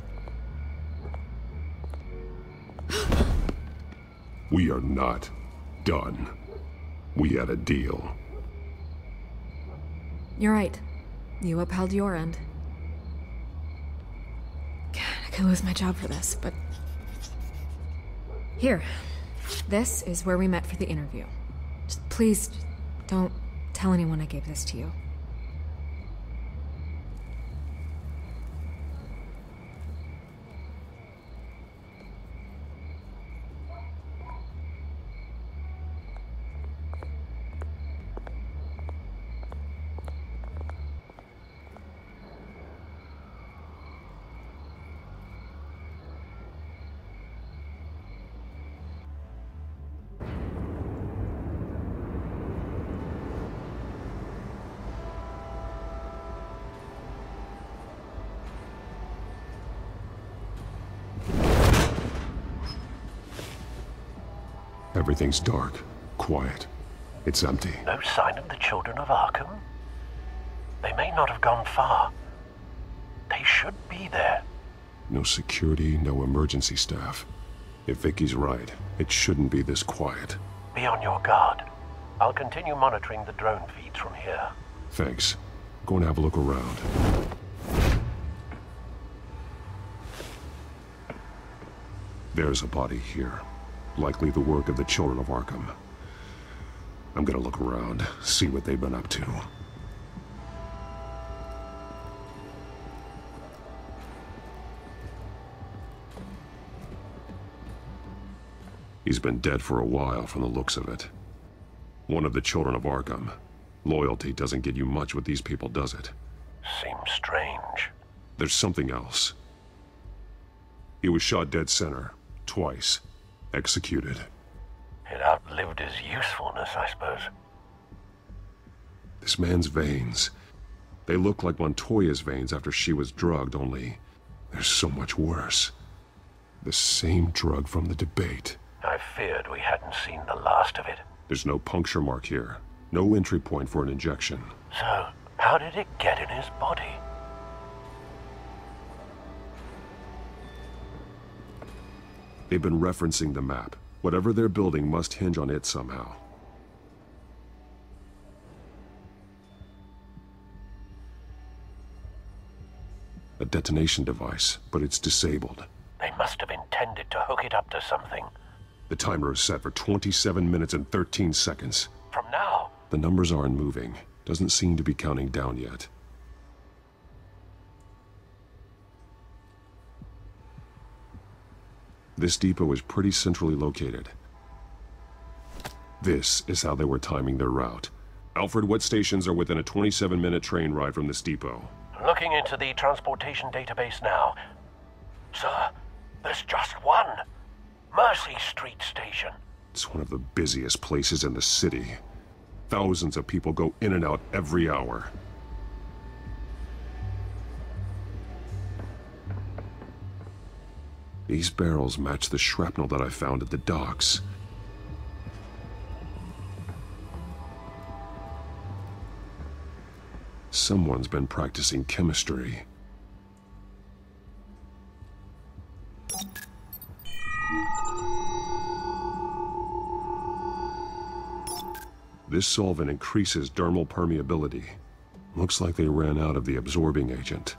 We are not done. We had a deal. You're right. You upheld your end. God, I could lose my job for this, but... Here. This is where we met for the interview. Just please, don't tell anyone I gave this to you. Everything's dark, quiet. It's empty. No sign of the children of Arkham? They may not have gone far. They should be there. No security, no emergency staff. If Vicky's right, it shouldn't be this quiet. Be on your guard. I'll continue monitoring the drone feeds from here. Thanks. Go and have a look around. There's a body here. Likely the work of the children of Arkham. I'm gonna look around, see what they've been up to. He's been dead for a while from the looks of it. One of the children of Arkham. Loyalty doesn't get you much with these people, does it? Seems strange. There's something else. He was shot dead center, twice. Executed. It outlived his usefulness, I suppose. This man's veins. They look like Montoya's veins after she was drugged, only they're so much worse. The same drug from the debate. I feared we hadn't seen the last of it. There's no puncture mark here. No entry point for an injection. So, how did it get in his body? They've been referencing the map. Whatever they're building must hinge on it somehow. A detonation device, but it's disabled. They must have intended to hook it up to something. The timer is set for 27 minutes and 13 seconds. From now? The numbers aren't moving. Doesn't seem to be counting down yet. This depot is pretty centrally located. This is how they were timing their route. Alfred, what stations are within a 27-minute train ride from this depot? Looking into the transportation database now. Sir, there's just one. Mercy Street Station. It's one of the busiest places in the city. Thousands of people go in and out every hour. These barrels match the shrapnel that I found at the docks. Someone's been practicing chemistry. This solvent increases dermal permeability. Looks like they ran out of the absorbing agent.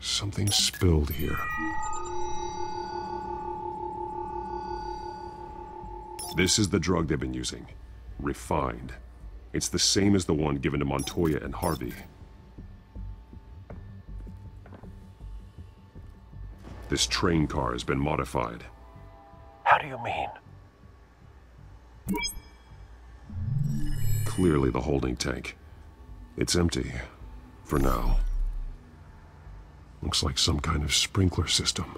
Something spilled here. This is the drug they've been using. Refined. It's the same as the one given to Montoya and Harvey. This train car has been modified. How do you mean? Clearly the holding tank. It's empty. For now. Looks like some kind of sprinkler system.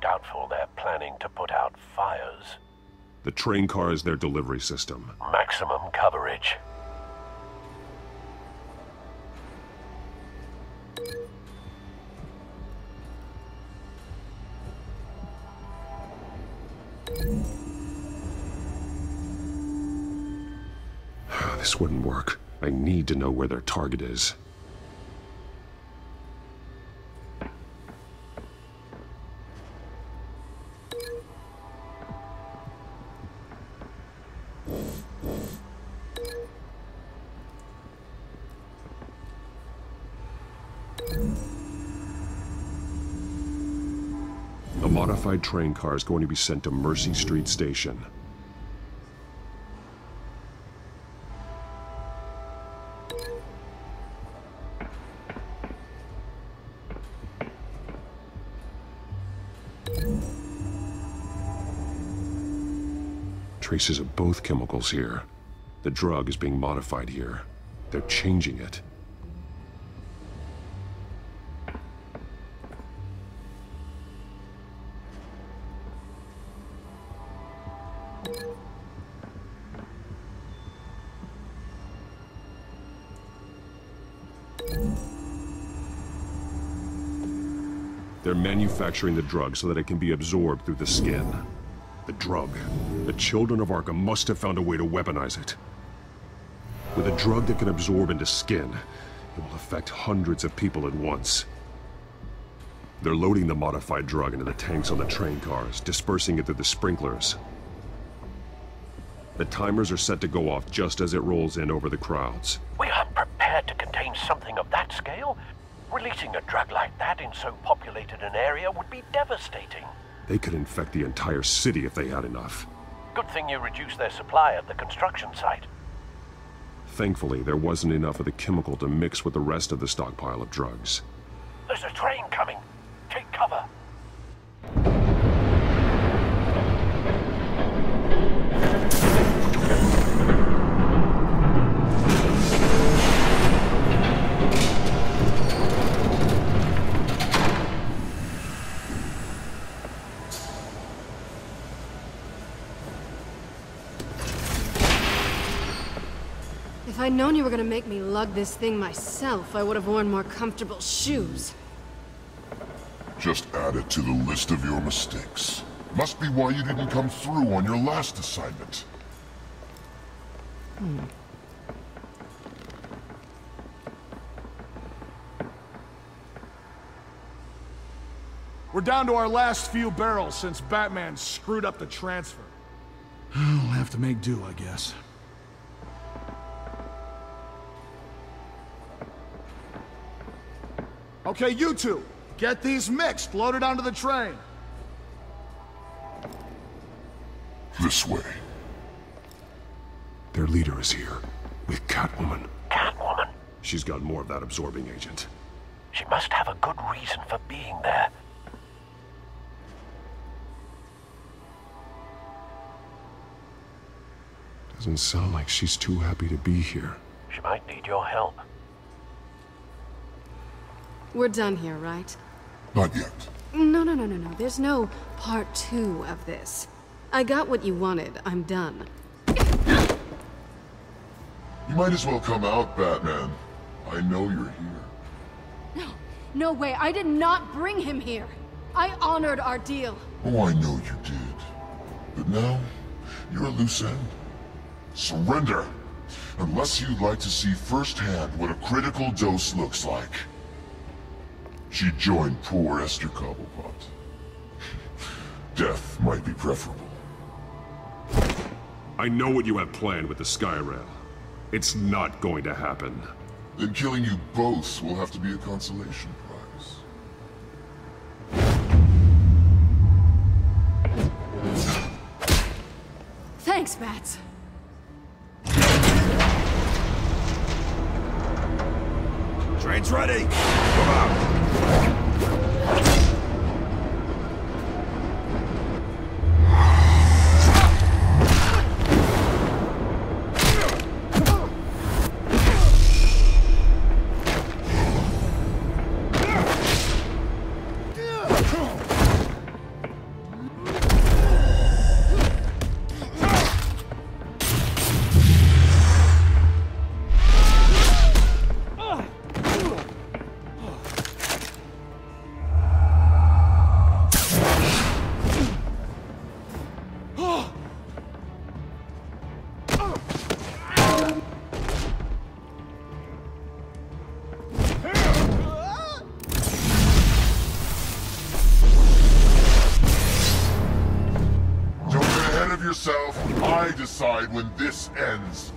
Doubtful they're planning to put out fires. The train car is their delivery system. Maximum coverage. This wouldn't work. I need to know where their target is. A modified train car is going to be sent to Mercy Street Station. Traces of both chemicals here. The drug is being modified here. They're changing it. They're manufacturing the drug so that it can be absorbed through the skin. The drug. The children of Arkham must have found a way to weaponize it. With a drug that can absorb into skin, it will affect hundreds of people at once. They're loading the modified drug into the tanks on the train cars, dispersing it through the sprinklers. The timers are set to go off just as it rolls in over the crowds. We aren't prepared to contain something of that scale. Releasing a drug like that in so populated an area would be devastating. They could infect the entire city if they had enough. Good thing you reduced their supply at the construction site. Thankfully, there wasn't enough of the chemical to mix with the rest of the stockpile of drugs. There's a train coming. Take cover. If I'd known you were gonna make me lug this thing myself, I would have worn more comfortable shoes. Just add it to the list of your mistakes. Must be why you didn't come through on your last assignment. We're down to our last few barrels since Batman screwed up the transfer. We'll have to make do, I guess. Okay, you two, get these mixed, loaded onto the train. This way. Their leader is here, with Catwoman. Catwoman? She's got more of that absorbing agent. She must have a good reason for being there. Doesn't sound like she's too happy to be here. She might need your help. We're done here, right? Not yet. No. There's no part 2 of this. I got what you wanted. I'm done. You might as well come out, Batman. I know you're here. No way. I did not bring him here. I honored our deal. Oh, I know you did. But now, you're a loose end. Surrender! Unless you'd like to see firsthand what a critical dose looks like. She joined poor Esther Cobblepot. Death might be preferable. I know what you have planned with the Skyrail. It's not going to happen. Then killing you both will have to be a consolation prize. Thanks, Bats. Train's ready! Come out! I decide when this ends.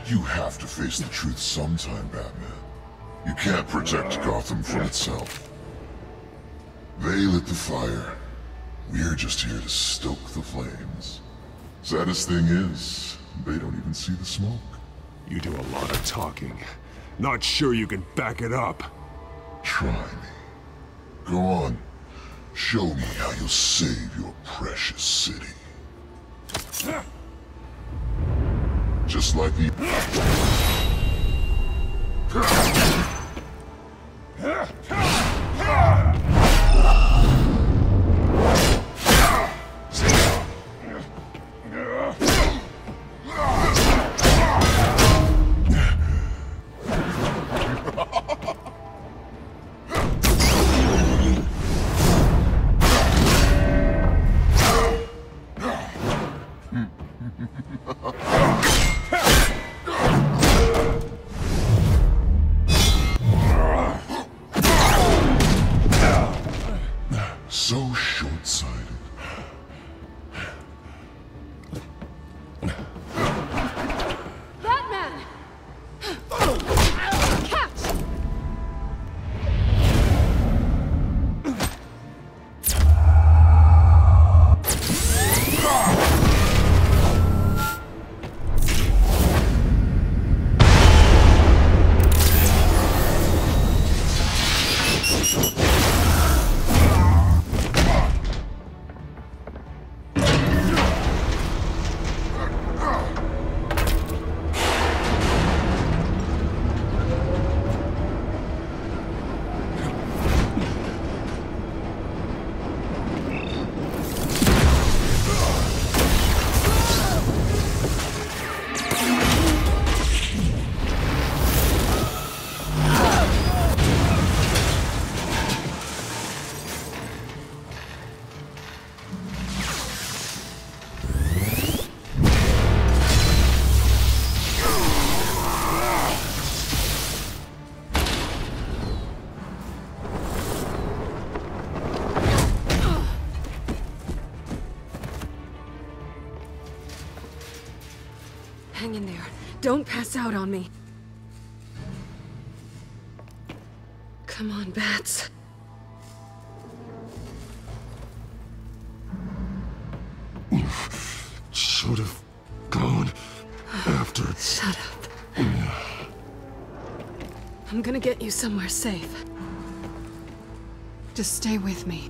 You have to face the truth sometime, Batman. You can't protect Gotham from itself. They lit the fire. We're just here to stoke the flames. Saddest thing is, they don't even see the smoke. You do a lot of talking. Not sure you can back it up. Try me. Go on. Show me how you'll save your precious city. Just like the... So short-sighted. Batman! Catch! Hang in there. Don't pass out on me. Come on, Bats. You should have gone after... Shut up. I'm gonna get you somewhere safe. Just stay with me.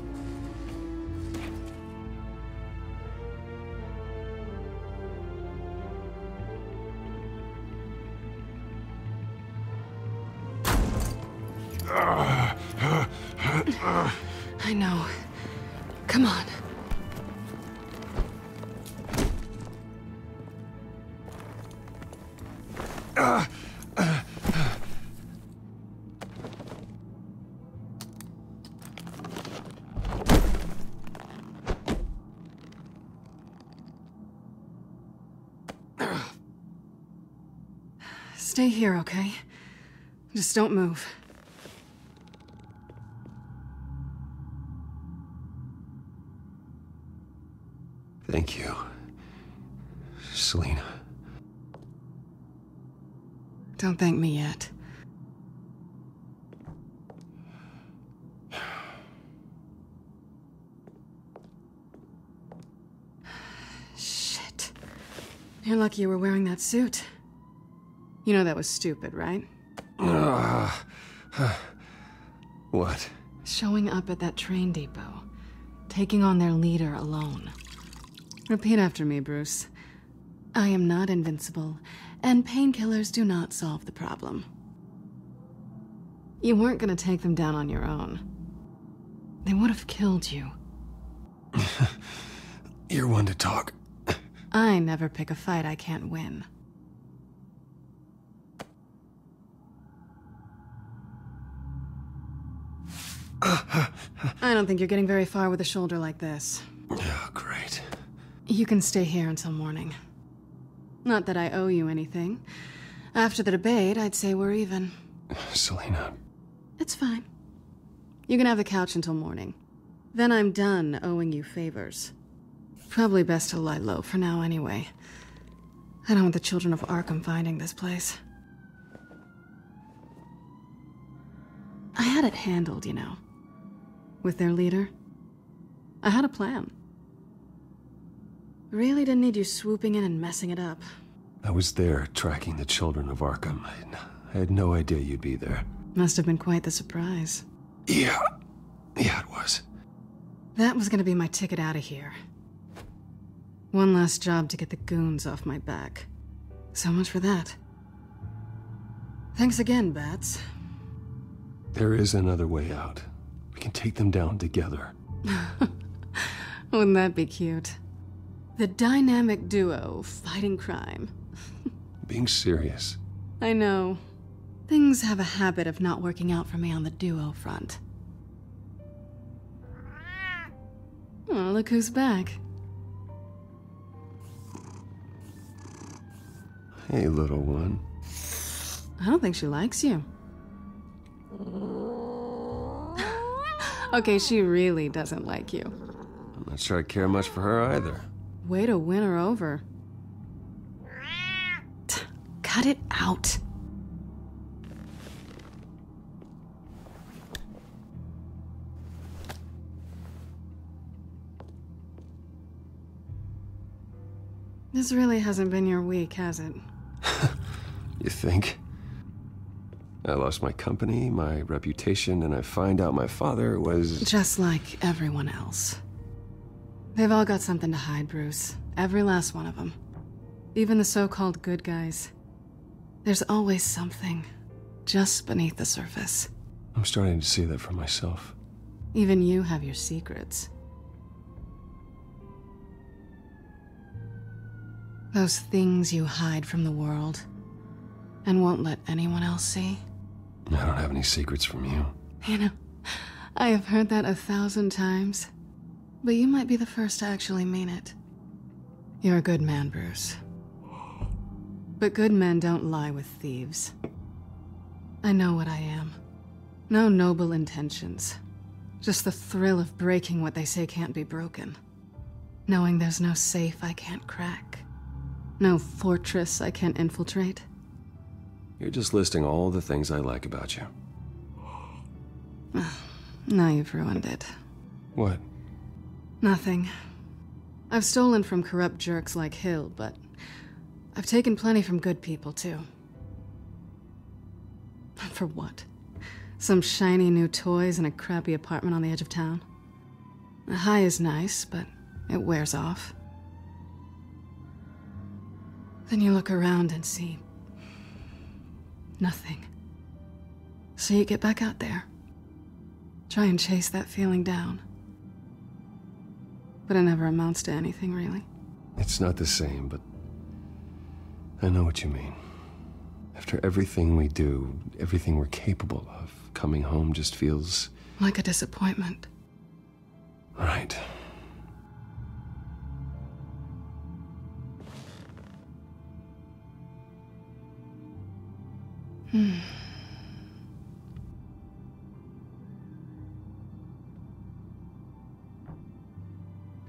I know. Come on. Stay here, okay? Just don't move. Thank you, Selina. Don't thank me yet. Shit. You're lucky you were wearing that suit. You know that was stupid, right? What? Showing up at that train depot. Taking on their leader alone. Repeat after me, Bruce. I am not invincible, and painkillers do not solve the problem. You weren't gonna take them down on your own. They would have killed you. You're one to talk. I never pick a fight I can't win. I don't think you're getting very far with a shoulder like this. Oh, great. You can stay here until morning. Not that I owe you anything. After the debate, I'd say we're even. Selina. It's fine. You can have the couch until morning. Then I'm done owing you favors. Probably best to lie low for now anyway. I don't want the children of Arkham finding this place. I had it handled, you know. With their leader. I had a plan. Really didn't need you swooping in and messing it up. I was there tracking the children of Arkham. I had no idea you'd be there. Must have been quite the surprise. Yeah, it was. That was gonna be my ticket out of here. One last job to get the goons off my back. So much for that. Thanks again, Bats. There is another way out. We can take them down together. Wouldn't that be cute? The dynamic duo fighting crime. Being serious. I know. Things have a habit of not working out for me on the duo front. Oh, look who's back. Hey, little one. I don't think she likes you. Okay, she really doesn't like you. I'm not sure I care much for her either. Way to win her over. Cut it out. This really hasn't been your week, has it? You think? I lost my company, my reputation, and I find out my father was... Just like everyone else. They've all got something to hide, Bruce. Every last one of them. Even the so-called good guys. There's always something just beneath the surface. I'm starting to see that for myself. Even you have your secrets. Those things you hide from the world and won't let anyone else see. I don't have any secrets from you. You know, I have heard that 1,000 times, but you might be the first to actually mean it. You're a good man, Bruce. But good men don't lie with thieves. I know what I am. No noble intentions. Just the thrill of breaking what they say can't be broken. Knowing there's no safe I can't crack. No fortress I can't infiltrate. You're just listing all the things I like about you. Now you've ruined it. What? Nothing. I've stolen from corrupt jerks like Hill, but I've taken plenty from good people, too. For what? Some shiny new toys and a crappy apartment on the edge of town? A high is nice, but it wears off. Then you look around and see nothing. So you get back out there. Try and chase that feeling down. But it never amounts to anything, really. It's not the same, but I know what you mean. After everything we do, everything we're capable of, coming home just feels... like a disappointment. Right.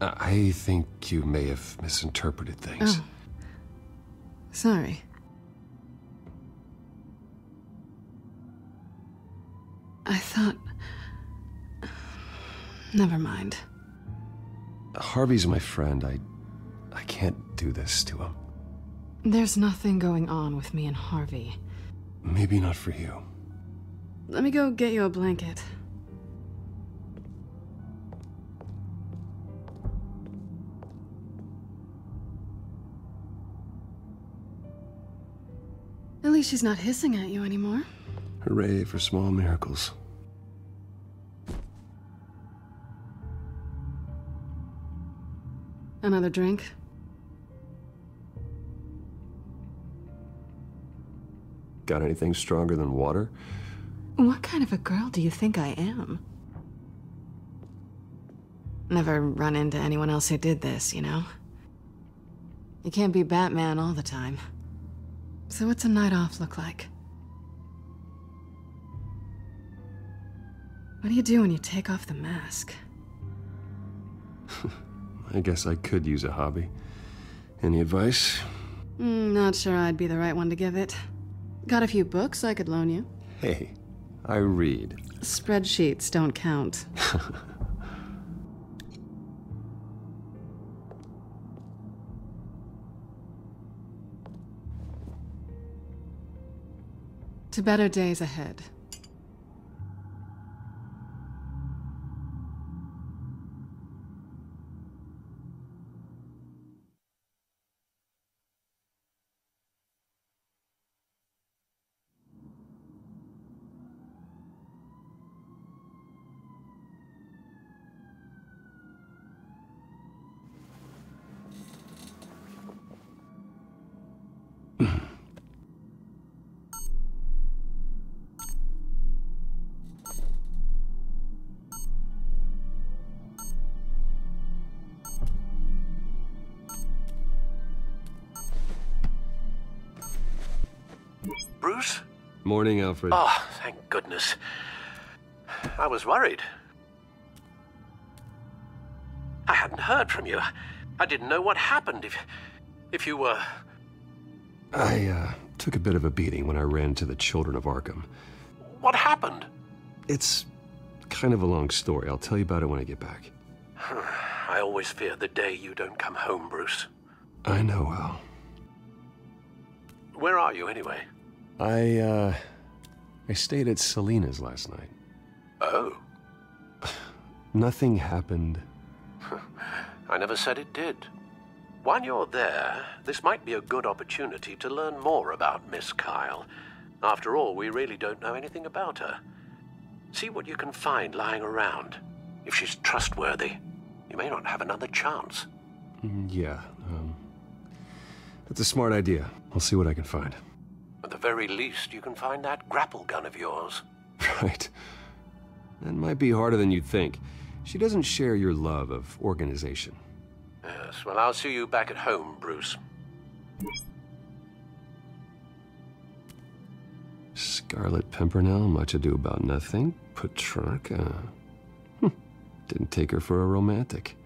I think you may have misinterpreted things. Oh. Sorry. I thought... Never mind. Harvey's my friend. I can't do this to him. There's nothing going on with me and Harvey. Maybe not for you. Let me go get you a blanket. At least she's not hissing at you anymore. Hooray for small miracles. Another drink? Got anything stronger than water? What kind of a girl do you think I am? Never run into anyone else who did this, you know? You can't be Batman all the time. So what's a night off look like? What do you do when you take off the mask? I guess I could use a hobby. Any advice? Not sure I'd be the right one to give it. Got a few books I could loan you. Hey, I read. Spreadsheets don't count. To better days ahead. Bruce? Morning, Alfred. Oh, thank goodness. I was worried. I hadn't heard from you. I didn't know what happened if you were... I took a bit of a beating when I ran into the Children of Arkham. What happened? It's kind of a long story. I'll tell you about it when I get back. I always fear the day you don't come home, Bruce. I know, Al. Where are you, anyway? I stayed at Selena's last night. Oh. Nothing happened. I never said it did. While you're there, this might be a good opportunity to learn more about Miss Kyle. After all, we really don't know anything about her. See what you can find lying around. If she's trustworthy, you may not have another chance. Yeah, that's a smart idea. I'll see what I can find. At the very least, you can find that grapple gun of yours. Right. That might be harder than you'd think. She doesn't share your love of organization. Yes, well, I'll see you back at home, Bruce. Scarlet Pimpernel, much ado about nothing. Petrarca. Didn't take her for a romantic.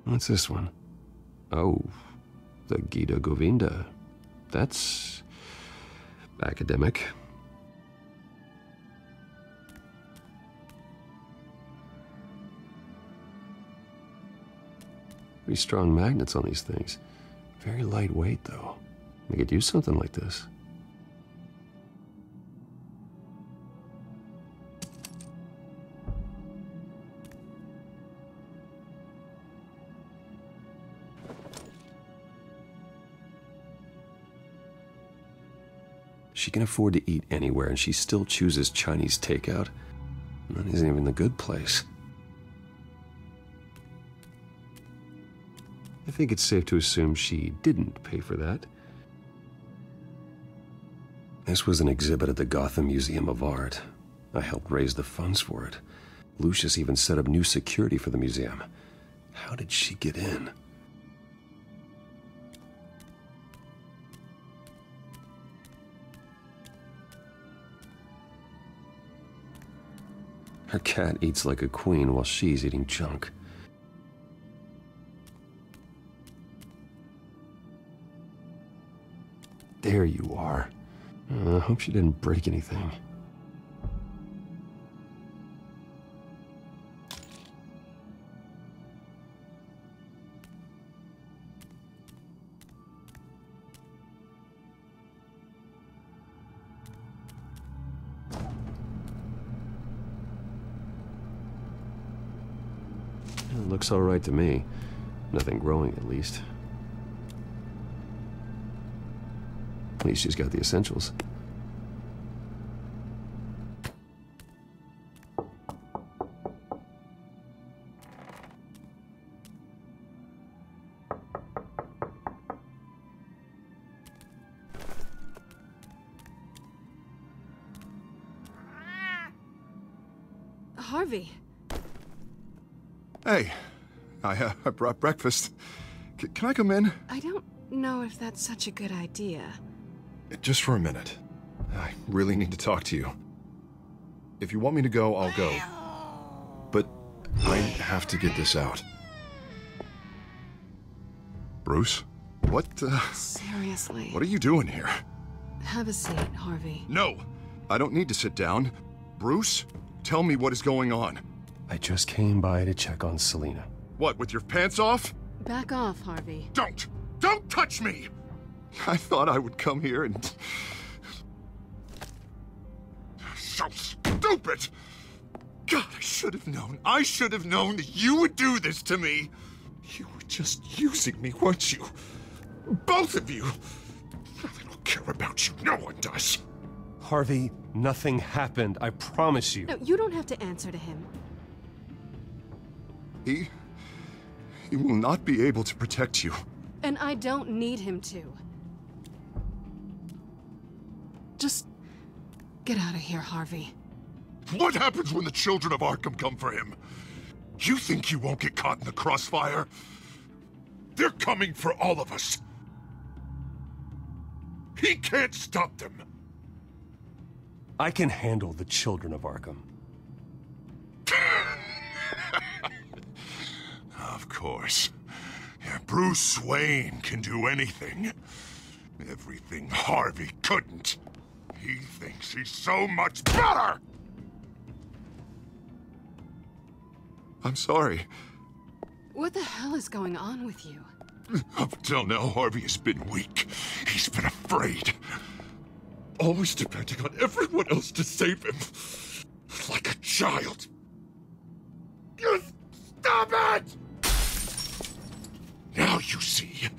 What's this one? Oh, the Gita Govinda. That's... academic. Pretty strong magnets on these things. Very lightweight, though. I could use something like this. She can afford to eat anywhere, and she still chooses Chinese takeout. That isn't even the good place. I think it's safe to assume she didn't pay for that. This was an exhibit at the Gotham Museum of Art. I helped raise the funds for it. Lucius even set up new security for the museum. How did she get in? Her cat eats like a queen while she's eating junk. There you are. I hope she didn't break anything. It looks all right to me. Nothing growing, at least. At least she's got the essentials. Harvey. Hey, I brought breakfast. Can I come in? I don't know if that's such a good idea. Just for a minute. I really need to talk to you. If you want me to go, I'll go. But I have to get this out. Bruce? What, Seriously. What are you doing here? Have a seat, Harvey. No! I don't need to sit down. Bruce, tell me what is going on. I just came by to check on Selena. What, with your pants off? Back off, Harvey. Don't! Don't touch me! I thought I would come here and... So stupid! God, I should have known. I should have known that you would do this to me. You were just using me, weren't you? Both of you. I don't care about you. No one does. Harvey, nothing happened. I promise you. No, you don't have to answer to him. He will not be able to protect you. And I don't need him to. Just get out of here, Harvey. What happens when the children of Arkham come for him? You think you won't get caught in the crossfire? They're coming for all of us. He can't stop them. I can handle the children of Arkham. Of course. Yeah, Bruce Wayne can do anything. Everything Harvey couldn't. He thinks he's so much better! I'm sorry. What the hell is going on with you? Up until now, Harvey has been weak. He's been afraid. Always depending on everyone else to save him. Like a child. You stop it! Now you see,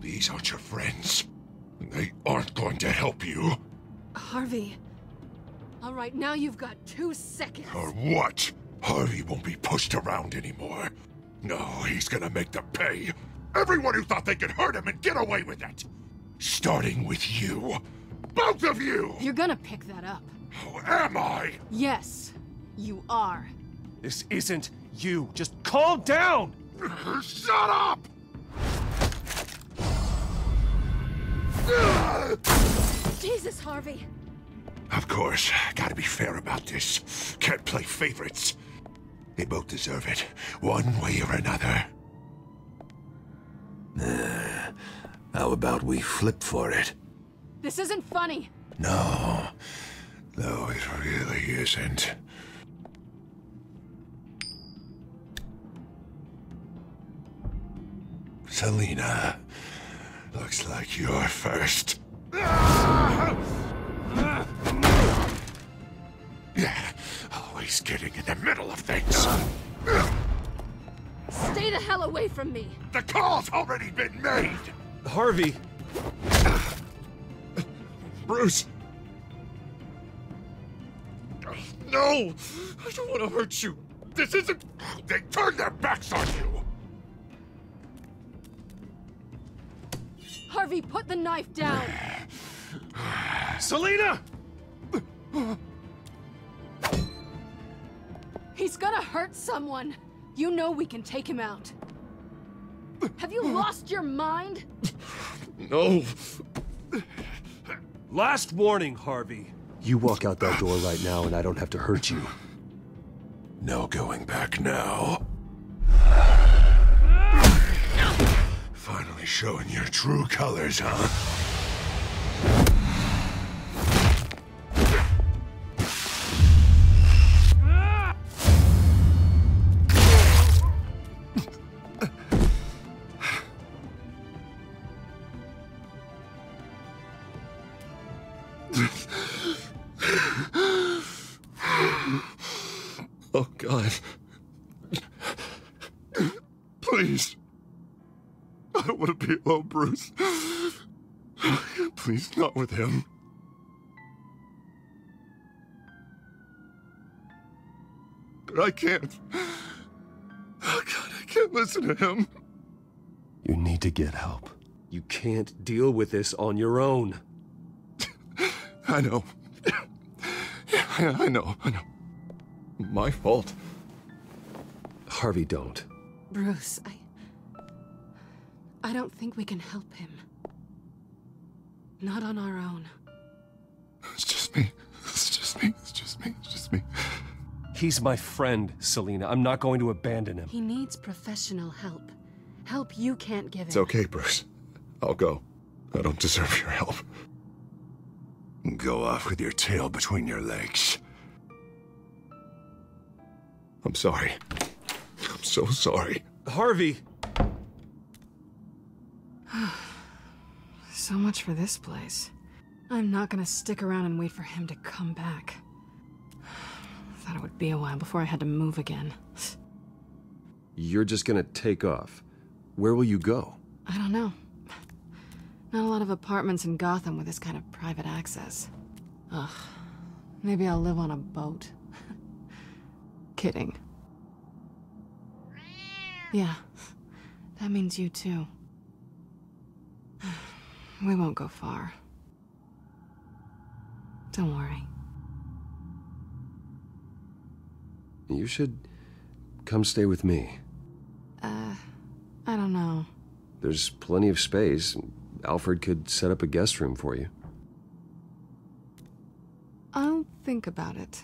these aren't your friends. They aren't going to help you. Harvey. All right, now you've got 2 seconds. Or what? Harvey won't be pushed around anymore. No, he's gonna make them pay. Everyone who thought they could hurt him and get away with it. Starting with you. Both of you! You're gonna pick that up. Who am I? Yes, you are. This isn't you. Just calm down! Shut up! Jesus, Harvey. Of course, gotta be fair about this. Can't play favorites. They both deserve it, one way or another. How about we flip for it? This isn't funny. No, it really isn't. Selina, looks like you're first. Yeah, always getting in the middle of things. Stay the hell away from me. The call's already been made. Harvey. Bruce. No, I don't want to hurt you. This isn't... They turned their backs on you. Harvey, put the knife down. Selina! He's gonna hurt someone. You know we can take him out. Have you lost your mind? No. Last warning, Harvey. You walk out that door right now and I don't have to hurt you. No going back now. Finally showing your true colors, huh? Oh, God. Please. I don't want to be alone, Bruce. Please, not with him. But I can't. Oh, God, I can't listen to him. You need to get help. You can't deal with this on your own. I know. Yeah, I know. My fault. Harvey, don't. Bruce, I don't think we can help him. Not on our own. It's just me. He's my friend, Selina. I'm not going to abandon him. He needs professional help. Help you can't give him. It's okay, Bruce. I'll go. I don't deserve your help. Go off with your tail between your legs. I'm sorry. I'm so sorry. Harvey! So much for this place. I'm not gonna stick around and wait for him to come back. Thought it would be a while before I had to move again. You're just gonna take off. Where will you go? I don't know. Not a lot of apartments in Gotham with this kind of private access. Ugh. Maybe I'll live on a boat. Kidding. Yeah. That means you too. We won't go far. Don't worry. You should come stay with me. I don't know. There's plenty of space. Alfred could set up a guest room for you. I'll think about it.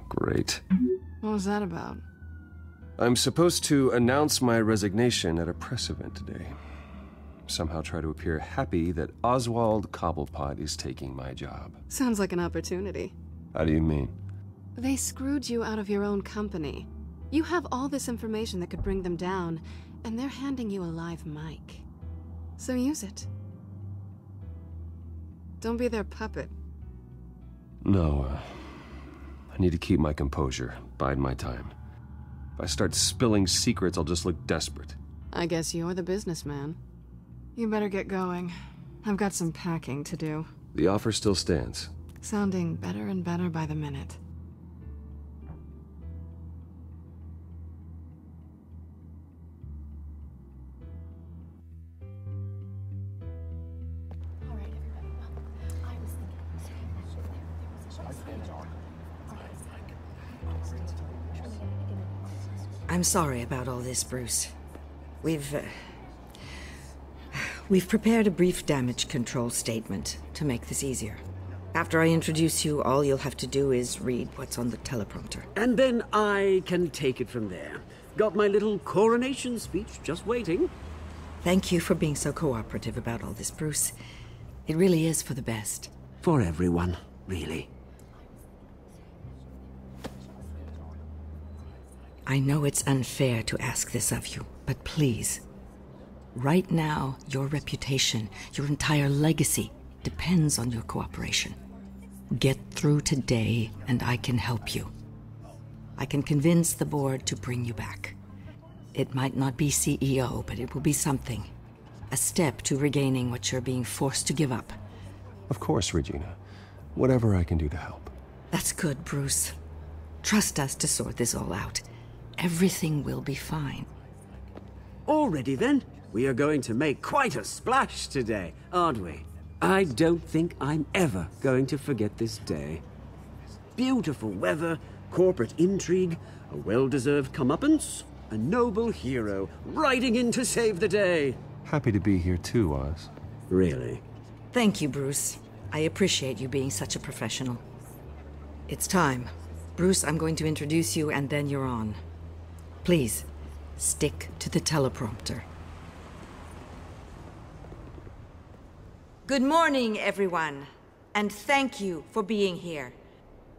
Great. What was that about? I'm supposed to announce my resignation at a press event today. Somehow try to appear happy that Oswald Cobblepot is taking my job. Sounds like an opportunity. How do you mean? They screwed you out of your own company. You have all this information that could bring them down, and they're handing you a live mic. So use it. Don't be their puppet. No, I need to keep my composure, bide my time. If I start spilling secrets, I'll just look desperate. I guess you're the businessman. You better get going. I've got some packing to do. The offer still stands. Sounding better and better by the minute. I'm sorry about all this, Bruce. We've prepared a brief damage control statement to make this easier. After I introduce you, all you'll have to do is read what's on the teleprompter. And then I can take it from there. Got my little coronation speech just waiting. Thank you for being so cooperative about all this, Bruce. It really is for the best. For everyone, really. I know it's unfair to ask this of you, but please. Right now, your reputation, your entire legacy, depends on your cooperation. Get through today, and I can help you. I can convince the board to bring you back. It might not be CEO, but it will be something. A step to regaining what you're being forced to give up. Of course, Regina. Whatever I can do to help. That's good, Bruce. Trust us to sort this all out. Everything will be fine. Already then, we are going to make quite a splash today, aren't we? I don't think I'm ever going to forget this day. Beautiful weather, corporate intrigue, a well-deserved comeuppance, a noble hero riding in to save the day. Happy to be here too, Oz. Really? Thank you, Bruce. I appreciate you being such a professional. It's time. Bruce, I'm going to introduce you and then you're on. Please, stick to the teleprompter. Good morning, everyone, and thank you for being here.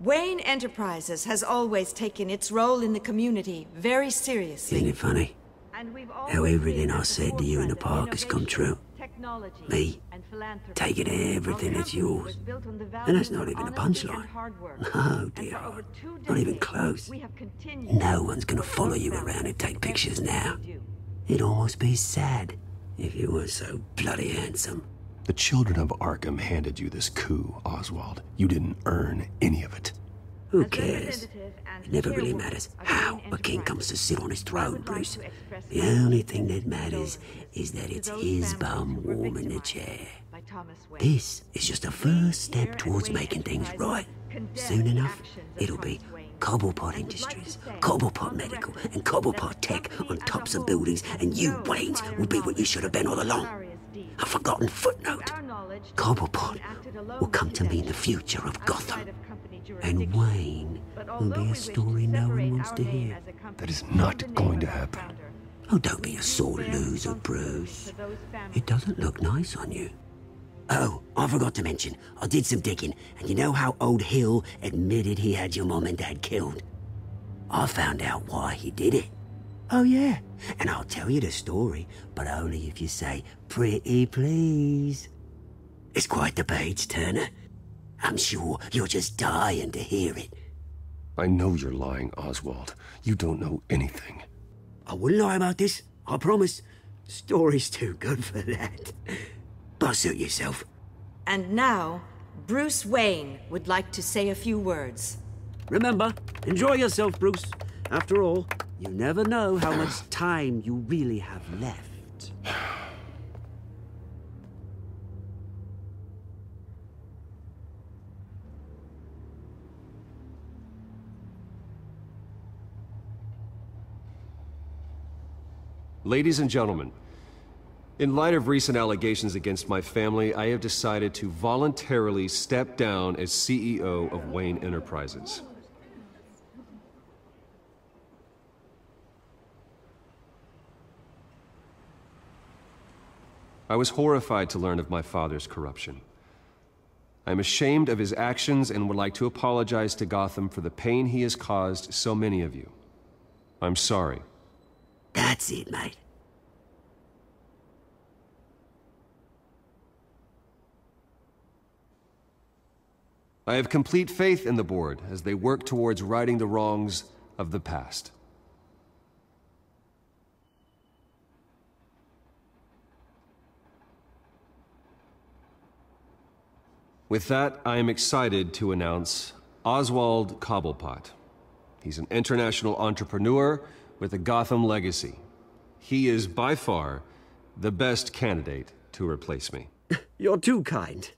Wayne Enterprises has always taken its role in the community very seriously. Isn't it funny? How everything I said to you in the park has come true. Me, taking everything that's yours. And that's not even a punchline. No, dear heart. Not even close. No one's gonna follow you around and take pictures now. It'd almost be sad if you were so bloody handsome. The children of Arkham handed you this coup, Oswald. You didn't earn any of it. Who cares? It never really matters how a king comes to sit on his throne, Bruce. The only thing that matters is that it's his bum warm in the chair. This is just a first step towards making things right. Soon enough, it'll be Cobblepot Industries, Cobblepot Medical, and Cobblepot Tech on tops of buildings, and you, Waynes, will be what you should have been all along. A forgotten footnote. Cobblepot will come to mean the future of Gotham. And Wayne will be a story no one wants to hear. That is not going to happen. Oh, don't be a sore loser, Bruce. It doesn't look nice on you. Oh, I forgot to mention, I did some digging, and you know how old Hill admitted he had your mom and dad killed? I found out why he did it. Oh, yeah, and I'll tell you the story, but only if you say, "Pretty please." It's quite the page, Turner. I'm sure you're just dying to hear it. I know you're lying, Oswald. You don't know anything. I wouldn't lie about this, I promise. Story's too good for that. But suit yourself. And now, Bruce Wayne would like to say a few words. Remember, enjoy yourself, Bruce. After all, you never know how much time you really have left. Ladies and gentlemen, In light of recent allegations against my family, I have decided to voluntarily step down as CEO of Wayne Enterprises. I was horrified to learn of my father's corruption. I am ashamed of his actions and would like to apologize to Gotham for the pain he has caused so many of you. I'm sorry. That's it, mate. I have complete faith in the board as they work towards righting the wrongs of the past. With that, I am excited to announce Oswald Cobblepot. He's an international entrepreneur with a Gotham legacy. He is by far the best candidate to replace me. You're too kind.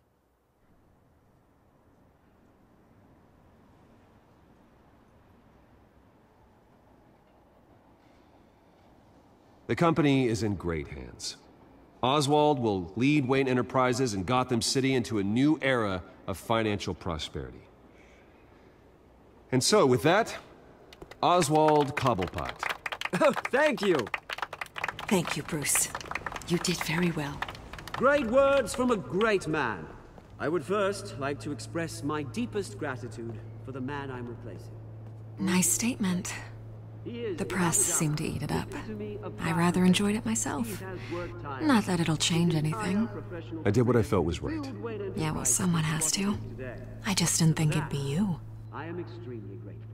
The company is in great hands. Oswald will lead Wayne Enterprises and Gotham City into a new era of financial prosperity. And so, with that, Oswald Cobblepot. Oh, thank you. Thank you, Bruce. You did very well. Great words from a great man. I would first like to express my deepest gratitude for the man I'm replacing. Nice statement. The press seemed to eat it up. I rather enjoyed it myself. Not that it'll change anything. I did what I felt was right. Yeah, well, someone has to. I just didn't think it'd be you. I am extremely grateful.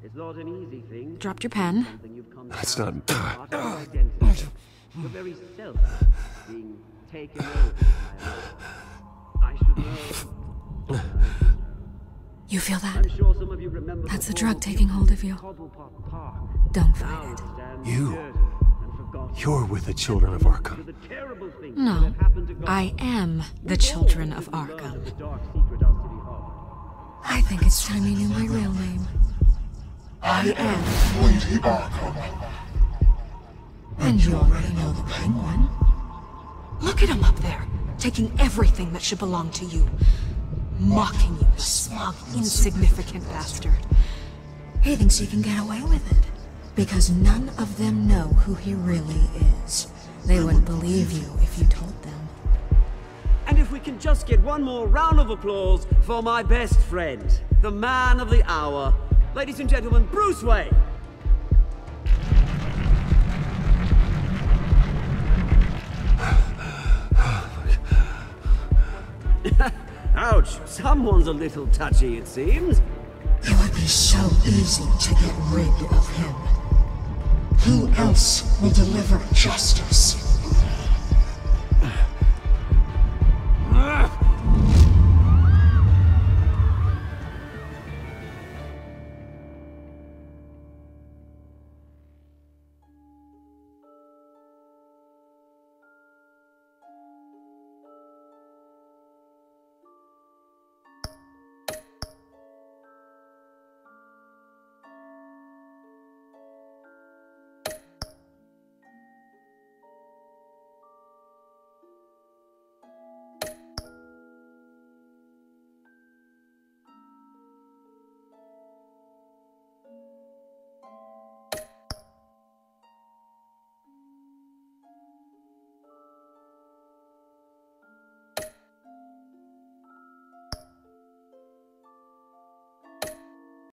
It's not an easy thing. Dropped your pen. That's not... Your very self being taken over by a I should know. You feel that? I'm sure some of you remember That's the drug taking hold of you. Don't fight it. You're with the children of Arkham. No, I am the children of Arkham. I think it's time you knew my real name. I am Lady Arkham. And you already know the Penguin. Look at him up there, taking everything that should belong to you. Mocking you, smug, insignificant bastard. He thinks he can get away with it. Because none of them know who he really is. They wouldn't believe you if you told them. And if we can just get one more round of applause for my best friend, the man of the hour, ladies and gentlemen, Bruce Wayne. Ouch, someone's a little touchy, it seems. It would be so easy to get rid of him. Who else will deliver justice?